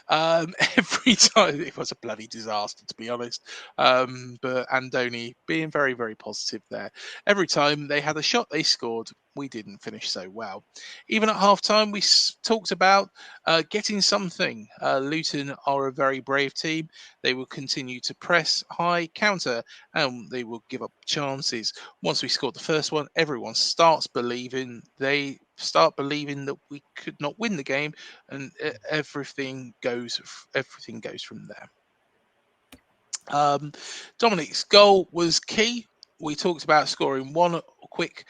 Every time it was a bloody disaster, to be honest. But Andoni being very, very positive there. Every time they had a shot, they scored. We didn't finish so well. Even at half time, we talked about getting something. Luton are a very brave team. They will continue to press high, counter, and they will give up chances. Once we scored the first one, everyone starts believing. They start believing that we could not win the game, and everything goes from there. Dominic's goal was key. We talked about scoring one quick.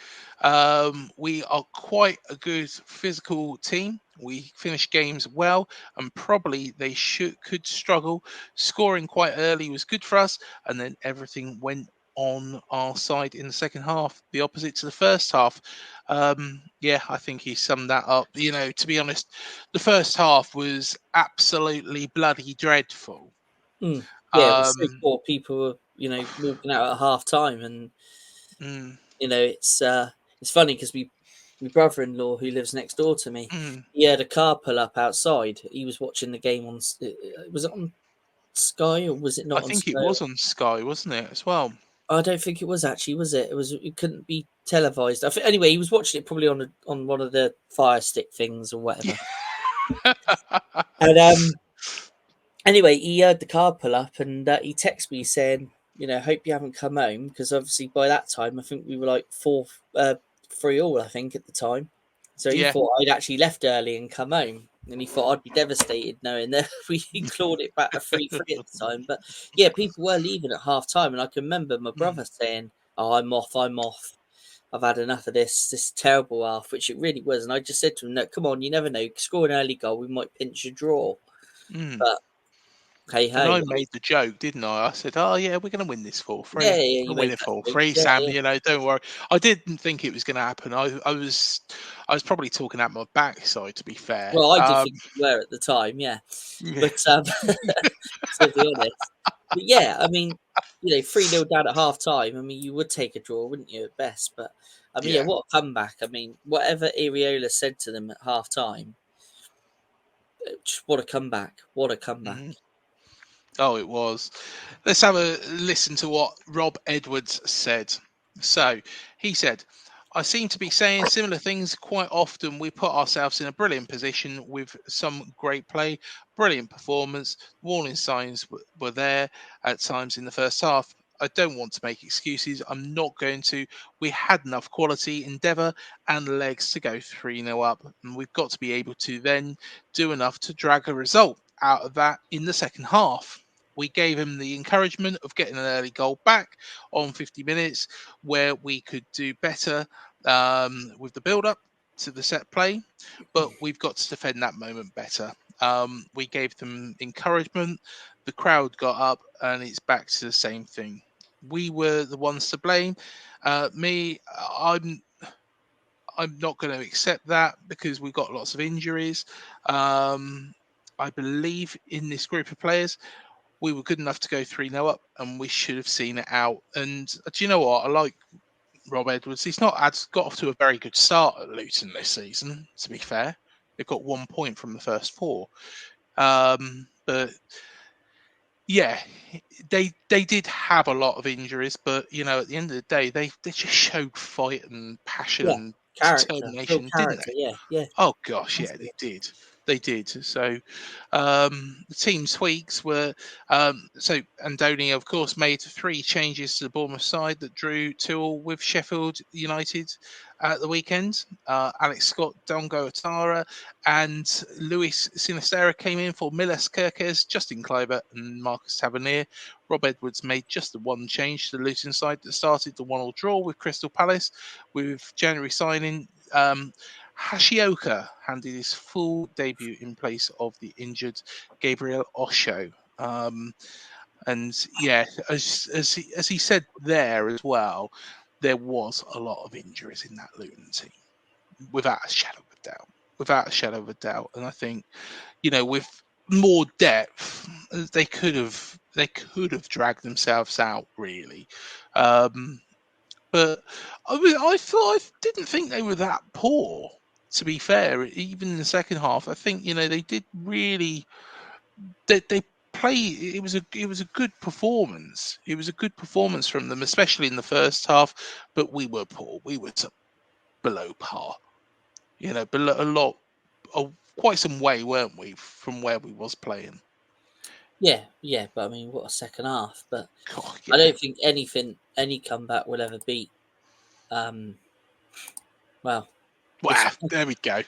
We are quite a good physical team. We finish games well, and probably they could struggle. Scoring quite early was good for us, and then everything went on our side in the second half, the opposite to the first half. I think he summed that up. To be honest, the first half was absolutely bloody dreadful. Yeah, it was so poor. People were, walking out at half time, and it's funny because my brother-in-law who lives next door to me, he had a car pull up outside. He was watching the game on. Was it on Sky or was it not? I think it was on Sky, wasn't it, as well? I don't think it was actually. Was it? It couldn't be televised. Anyway, he was watching it probably on one of the Fire Stick things or whatever. And anyway, he heard the car pull up and he texted me saying, hope you haven't come home, because obviously by that time I think we were like 3-3 I think at the time. So he thought I'd actually left early and come home, and he thought I'd be devastated knowing that we clawed it back to 3-3 at the time. But yeah, people were leaving at half time, and I can remember my brother saying, "Oh, I'm off." I've had enough of this terrible half, which it really was. And I just said to him, no, come on, you never know. Score an early goal, we might pinch a draw. Mm. But hey And ho. I made the joke, didn't I? I said, "Oh yeah, we're going to win this 4-3. Yeah, We're you win made it that 4-3, joke. Sam. Yeah. You know, don't worry." I didn't think it was going to happen. I was probably talking out my backside, to be fair. Well, I did think you were at the time, yeah. Yeah. But to be honest, but yeah, I mean, 3-0 down at half time. I mean, you would take a draw, wouldn't you, at best? But I mean, yeah, what a comeback. I mean, whatever Areola said to them at half time, what a comeback. What a comeback. Mhm. Oh, it was. Let's have a listen to what Rob Edwards said. So he said, I seem to be saying similar things quite often. We put ourselves in a brilliant position with some great play, brilliant performance. Warning signs were there at times in the first half. I don't want to make excuses. I'm not going to. We had enough quality, endeavour, and legs to go 3-0 up. And we've got to be able to then do enough to drag a result out of that in the second half. We gave him the encouragement of getting an early goal back on 50 minutes where we could do better with the build up to the set play, but we've got to defend that moment better. We gave them encouragement, the crowd got up, and it's back to the same thing. We were the ones to blame. I'm not going to accept that because we've got lots of injuries. I believe in this group of players we were good enough to go 3-0 up and we should have seen it out. And do you know what? I like Rob Edwards. He's not got off to a very good start at Luton this season, to be fair. They've got 1 point from the first 4. But yeah, they did have a lot of injuries, but at the end of the day, they just showed fight and passion Yeah, and character. Real determination, didn't character, they? yeah. Oh gosh, yeah, they did. They did. So the team tweaks were so Andoni, of course, made 3 changes to the Bournemouth side that drew 2-2 with Sheffield United at the weekend. Alex Scott, Dongo Atara, and Luis Sinistera came in for Milas Kirkes, Justin Kluivert, and Marcus Tavernier. Rob Edwards made just the one change to the Luton side that started the 1-1 draw with Crystal Palace, with January signing Hashioka handed his full debut in place of the injured Gabriel Osho. And yeah, as he said there as well, there was a lot of injuries in that Luton team, without a shadow of a doubt. Without a shadow of a doubt. And I think, with more depth, they could have dragged themselves out really. But I didn't think they were that poor. To be fair, even in the second half, I think they did really. They play. It was a good performance. It was a good performance from them, especially in the first half. But we were poor. We were below par. Below a lot, quite some way, weren't we, from where we was playing? Yeah. But I mean, what a second half. But God, I yeah. don't think any comeback will ever beat. Well, There we go.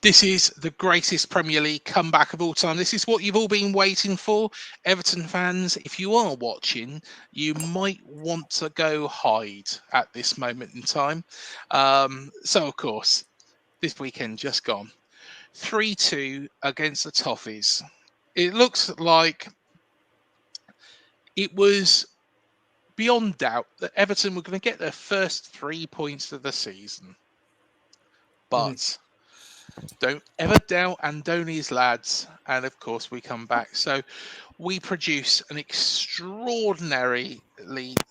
This is the greatest Premier League comeback of all time. This is what you've all been waiting for. Everton fans, if you are watching, you might want to go hide at this moment in time. So, of course, this weekend just gone. 3-2 against the Toffees. It looks like it was beyond doubt that Everton were going to get their first 3 points of the season. But don't ever doubt Andoni's lads. And of course, we come back. So we produce an extraordinarily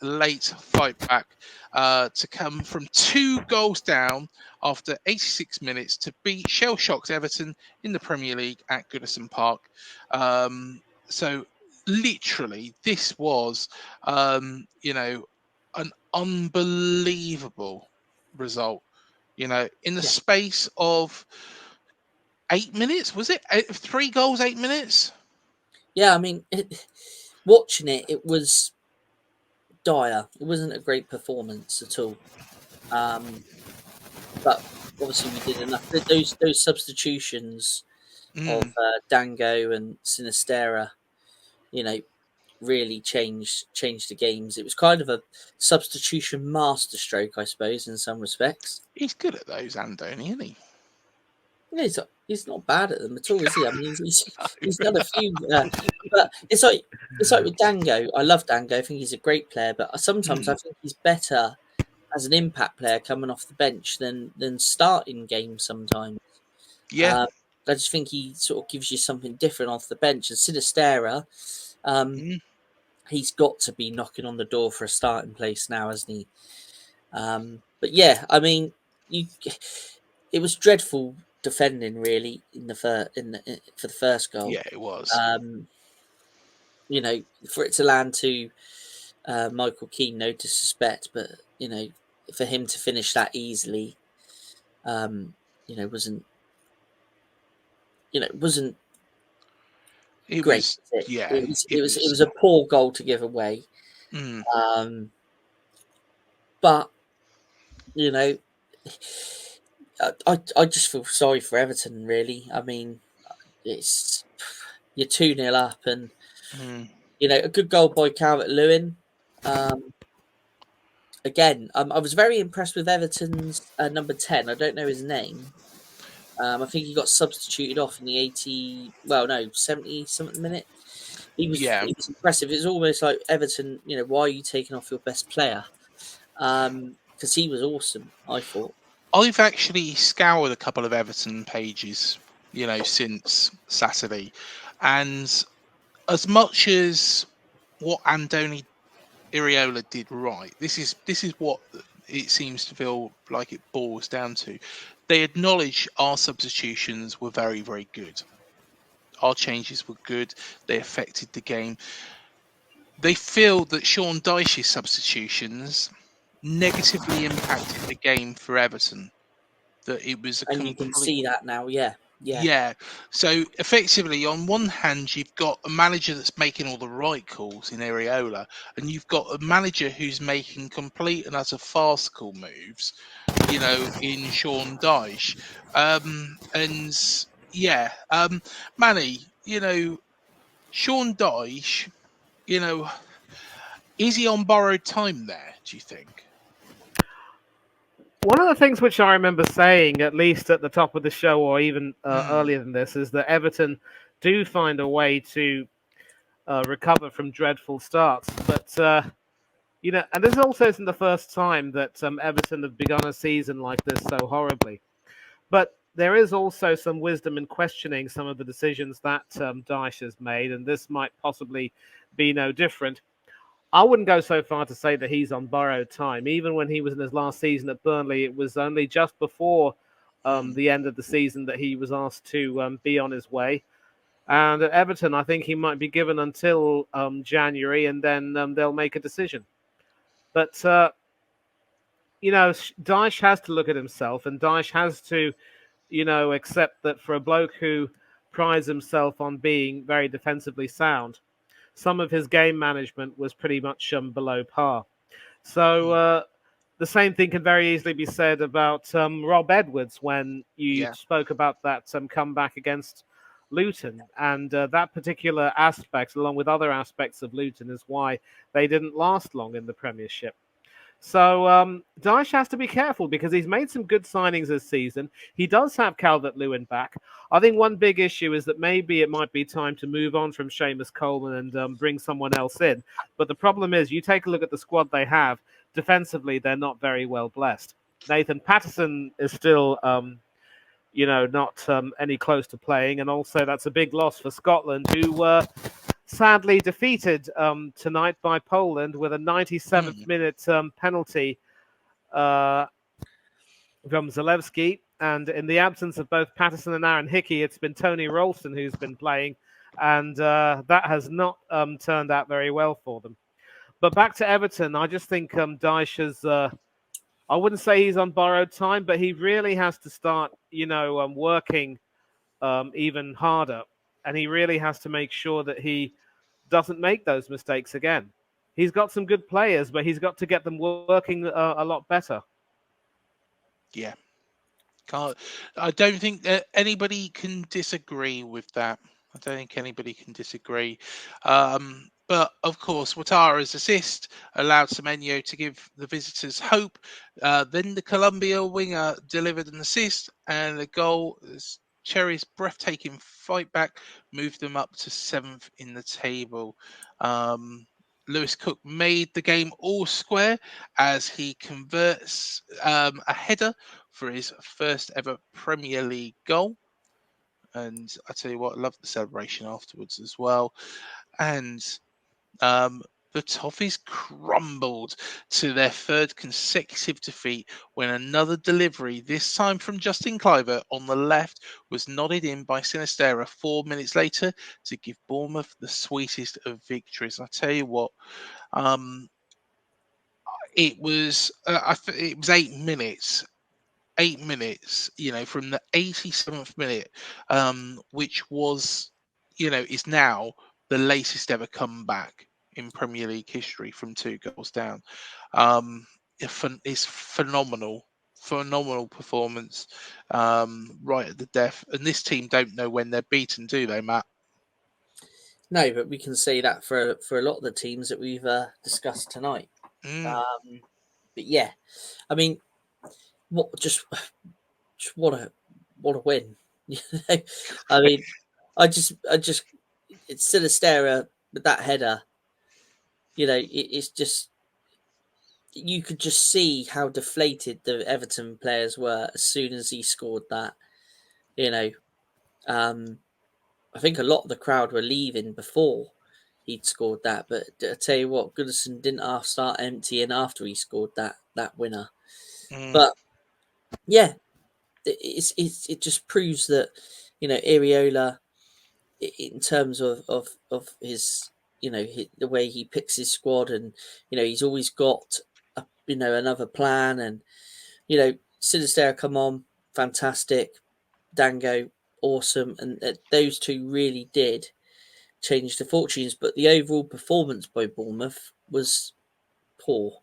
late fight back to come from 2 goals down after 86 minutes to beat shell-shocked Everton in the Premier League at Goodison Park. So literally, this was, an unbelievable result. In the space of 8 minutes, was it? 3 goals, 8 minutes? Yeah, I mean, watching it was dire. It wasn't a great performance at all. But obviously we did enough. Those substitutions of Dango and Sinistera, really changed the games. It was kind of a substitution masterstroke, I suppose, in some respects. He's good at those, Andoni, isn't he? Yeah, he's not bad at them at all, is he? I mean, he's done a few, but it's like with Dango. I love Dango. I think he's a great player, but sometimes I think he's better as an impact player coming off the bench than starting games. Sometimes, Yeah. I just think he sort of gives you something different off the bench. And Sinistera, he's got to be knocking on the door for a starting place now, hasn't he? But yeah, I mean, it was dreadful defending really in the for the first goal. Yeah, it was. You know, for it to land to Michael Keane, no disrespect, but you know, for him to finish that easily, you know, wasn't It great. was, yeah, it was a poor goal to give away. But you know, I just feel sorry for Everton. Really, I mean, you're 2-0 up, and you know, a good goal by Calvert-Lewin. Again, I was very impressed with Everton's number 10. I don't know his name. I think he got substituted off in the 70 something minute. He was impressive. It was almost like Everton, you know, why are you taking off your best player? Because he was awesome, I thought. I've actually scoured a couple of Everton pages, you know, since Saturday, and as much as what Andoni Iraola did right, this is what it seems to feel like it boils down to. They acknowledge our substitutions were very, very good. Our changes were good. They affected the game. They feel that Sean Dyche's substitutions negatively impacted the game for Everton. That it was a and you can see that now, yeah. So effectively, on one hand, you've got a manager that's making all the right calls in Iraola, and you've got a manager who's making complete and utter farcical moves, you know, in Sean Dyche. Manny, you know, Sean Dyche, you know, is he on borrowed time there, do you think? One of the things which I remember saying, at least at the top of the show or even earlier than this, is that Everton do find a way to recover from dreadful starts. But, you know, and this also isn't the first time that Everton have begun a season like this so horribly. But there is also some wisdom in questioning some of the decisions that Dyche has made, and this might possibly be no different. I wouldn't go so far to say that he's on borrowed time. Even when he was in his last season at Burnley, it was only just before the end of the season that he was asked to be on his way. And at Everton, I think he might be given until January, and then they'll make a decision. But, you know, Dyche has to look at himself, and Dyche has to, you know, accept that for a bloke who prides himself on being very defensively sound, some of his game management was pretty much below par. So the same thing can very easily be said about Rob Edwards when you spoke about that comeback against Luton. And that particular aspect, along with other aspects of Luton, is why they didn't last long in the Premiership. So Dyche has to be careful because he's made some good signings this season. He does have Calvert-Lewin back. I think one big issue is that maybe it might be time to move on from Seamus Coleman and bring someone else in. But the problem is, you take a look at the squad they have. Defensively, they're not very well blessed. Nathan Patterson is still, you know, not any close to playing. And also that's a big loss for Scotland, who were sadly defeated tonight by Poland with a 97th minute penalty from Zalewski. And in the absence of both Patterson and Aaron Hickey, it's been Tony Ralston who's been playing. And that has not turned out very well for them. But back to Everton, I just think Dyche has, I wouldn't say he's on borrowed time, but he really has to start, you know, working even harder. And he really has to make sure that he doesn't make those mistakes again. He's got some good players, but he's got to get them working a lot better. Yeah. I don't think that anybody can disagree with that. I don't think anybody can disagree. But of course, Watara's assist allowed Semenyo to give the visitors hope. Then the Colombia winger delivered an assist, and the goal. Cherries' breathtaking fight back moved them up to 7th in the table. Lewis Cook made the game all square as he converts a header for his first ever Premier League goal. And I tell you what, I love the celebration afterwards as well. And the Toffees crumbled to their 3rd consecutive defeat when another delivery, this time from Justin Cliver on the left, was nodded in by Sinistera 4 minutes later to give Bournemouth the sweetest of victories. I tell you what, it was it was 8 minutes. 8 minutes, from the 87th minute, which was, is now the latest ever comeback in Premier League history from 2 goals down. It's phenomenal performance, right at the death. And this team don't know when they're beaten, do they, Matt? No, but we can say that for a lot of the teams that we've discussed tonight. But yeah, I mean, just what a win. I mean, I just it's Sinistera with that header. It's just, you could just see how deflated the Everton players were as soon as he scored that. I think a lot of the crowd were leaving before he'd scored that, but I tell you what, Goodison didn't start emptying after he scored that winner. But yeah, it just proves that Areola, in terms of his the way he picks his squad, and he's always got another plan, and Sinistera come on, fantastic, Dango awesome, and those two really did change the fortunes. But the overall performance by Bournemouth was poor.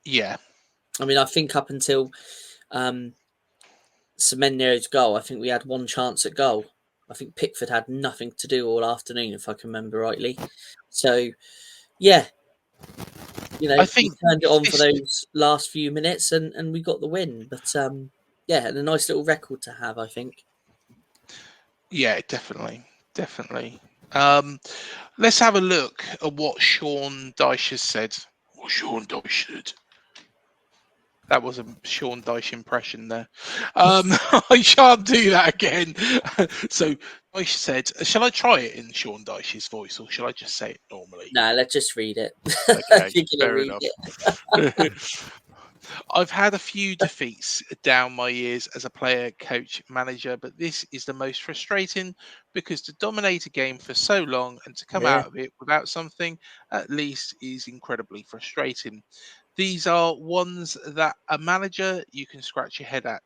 Yeah, I mean, I think up until Semenyo's goal, I think we had one chance at goal. I think Pickford had nothing to do all afternoon, if I can remember rightly. So, yeah, I think we turned it on for those last few minutes, and we got the win. But yeah, and a nice little record to have, I think. Yeah, definitely. Let's have a look at what Sean Dyche has said. What Sean Dyche said. That was a Sean Dyche impression there. I shan't do that again. So Dyche said, shall I try it in Sean Dyche's voice, or shall I just say it normally? No, let's just read it. Okay, fair enough. I've had a few defeats down my years as a player, coach, manager, but this is the most frustrating, because to dominate a game for so long and to come out of it without something at least is incredibly frustrating. These are ones that a manager you can scratch your head at.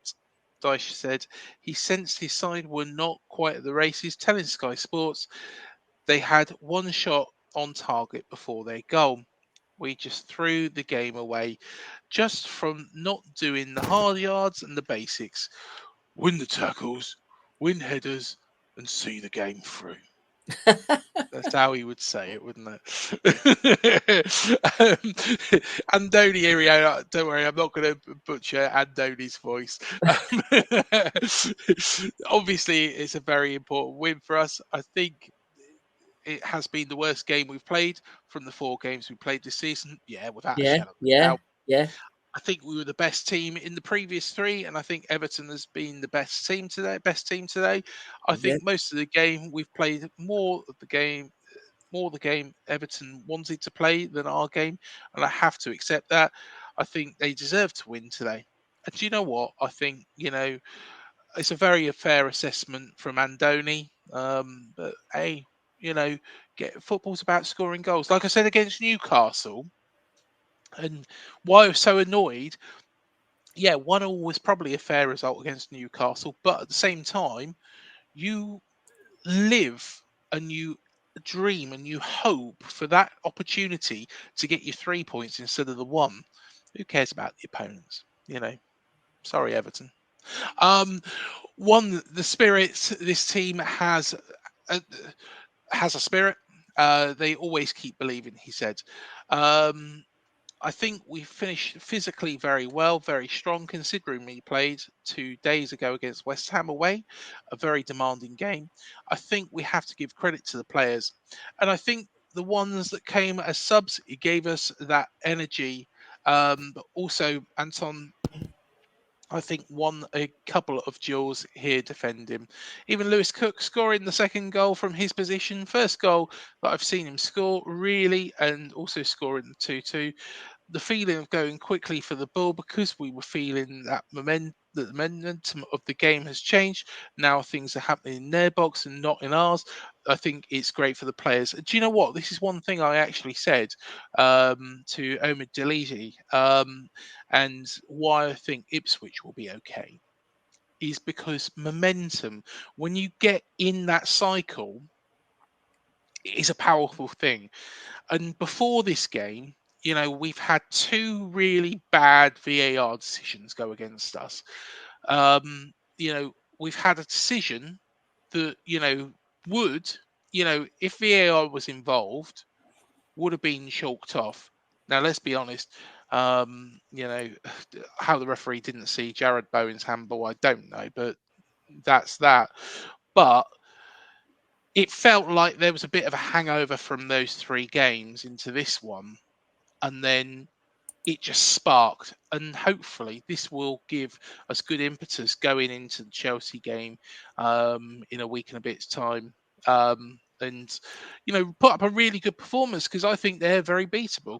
Dyche said he sensed his side were not quite at the races, telling Sky Sports they had one shot on target before their goal. We just threw the game away just from not doing the hard yards and the basics. Win the tackles, win headers, and see the game through. That's how he would say it, wouldn't it? Andoni Iriota, don't worry, I'm not going to butcher Andoni's voice. Obviously, it's a very important win for us. I think it has been the worst game we've played from the 4 games we played this season. Yeah, without a shadow of a doubt. Yeah. I think we were the best team in the previous 3, and I think Everton has been the best team today. I think most of the game we've played more the game Everton wanted to play than our game, and I have to accept that. I think they deserve to win today. And do you know what? I think it's a very fair assessment from Andoni. But hey, football's about scoring goals. Like I said against Newcastle. And why I was so annoyed, 1-1 was probably a fair result against Newcastle, but at the same time, you live and you dream and you hope for that opportunity to get you 3 points instead of the 1. Who cares about the opponents? Sorry, Everton. The spirits this team has has a spirit. They always keep believing, he said. I think we finished physically very well, very strong, considering we played 2 days ago against West Ham away, a very demanding game. I think we have to give credit to the players. And I think the ones that came as subs, it gave us that energy. But also, Anton, I think, won a couple of duels here defending. Even Lewis Cook scoring the second goal from his position. First goal that I've seen him score, really, and also scoring the 2-2. The feeling of going quickly for the ball, because we were feeling that the momentum of the game has changed. Now things are happening in their box and not in ours. I think it's great for the players. Do you know what? This is one thing I actually said to Omid Delisi, and why I think Ipswich will be okay is because momentum, when you get in that cycle, is a powerful thing. And before this game, we've had 2 really bad VAR decisions go against us. We've had a decision that, would, if VAR was involved, would have been chalked off. Now, let's be honest, how the referee didn't see Jared Bowen's handball, I don't know, but that's that. But it felt like there was a bit of a hangover from those 3 games into this one. And then it just sparked. And hopefully this will give us good impetus going into the Chelsea game in a week and a bit's time. And, put up a really good performance, because I think they're very beatable.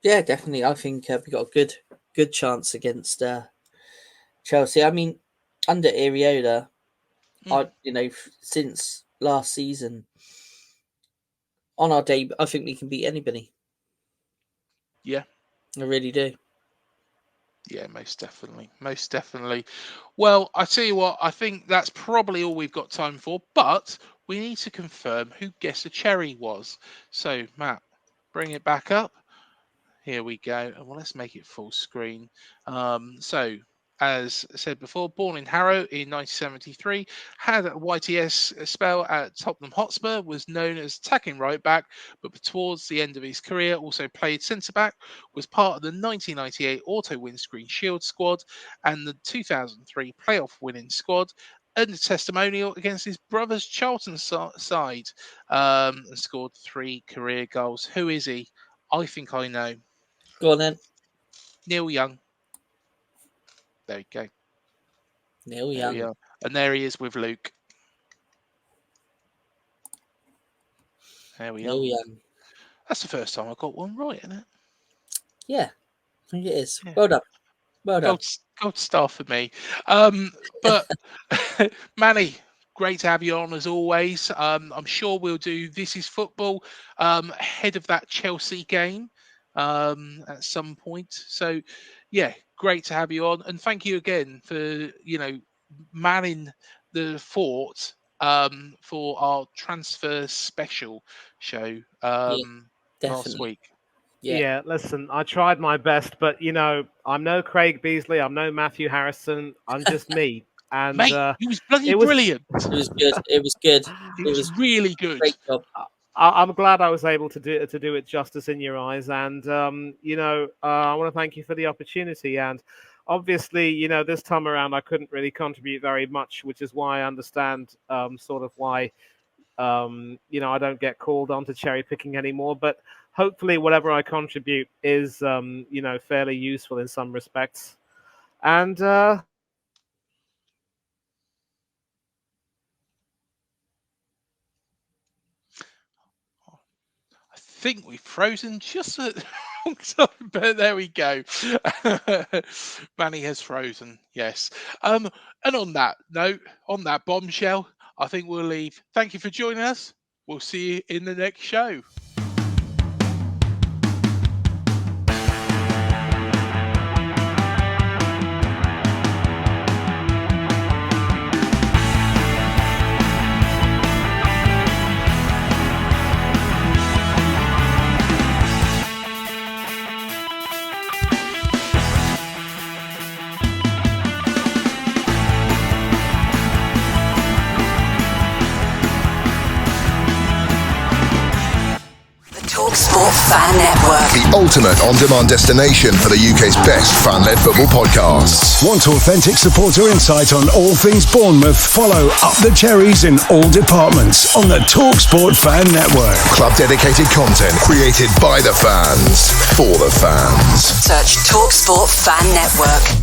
Yeah, definitely. I think we got a good chance against Chelsea. I mean, under Areola, since last season, on our day, I think we can beat anybody. Yeah, I really do. Yeah, most definitely. Most definitely. Well, I tell you what, I think that's probably all we've got time for, but we need to confirm who Guess a Cherry was. So, Matt, bring it back up. Here we go. Well, let's make it full screen. So, as said before, born in Harrow in 1973, had a YTS spell at Tottenham Hotspur, was known as attacking right back, but towards the end of his career also played centre back, was part of the 1998 Auto Windscreen Shield squad and the 2003 playoff winning squad, and a testimonial against his brother's Charlton side, and scored 3 career goals. Who is he? I think I know. Go on then. Neil Young. There you go. Neil Young. And there he is with Luke. There we Neil are. Young. That's the first time I got one right, isn't it? Yeah, I think it is. Yeah. Well done. Well done. Gold star for me. But Manny, great to have you on as always. I'm sure we'll do This Is Football ahead of that Chelsea game at some point. So, yeah, great to have you on. And thank you again for, manning the fort for our transfer special show last week. Yeah, listen, I tried my best, but I'm no Craig Beasley, I'm no Matthew Harrison, I'm just me. And mate, he was bloody brilliant. It was good. It was good. It was really good. Great job. I'm glad I was able to do it justice in your eyes, and I want to thank you for the opportunity. And obviously, this time around, I couldn't really contribute very much, which is why I understand sort of why I don't get called on to cherry picking anymore. But hopefully, whatever I contribute is fairly useful in some respects. And I think we've frozen just a long time, but there we go. Manny has frozen, yes. And on that note, on that bombshell, I think we'll leave. Thank you for joining us. We'll see you in the next show. Fan Network. The ultimate on-demand destination for the UK's best fan-led football podcasts. Want authentic supporter insight on all things Bournemouth? Follow Up the Cherries in all departments on the Talksport Fan Network. Club-dedicated content created by the fans, for the fans. Search Talksport Fan Network.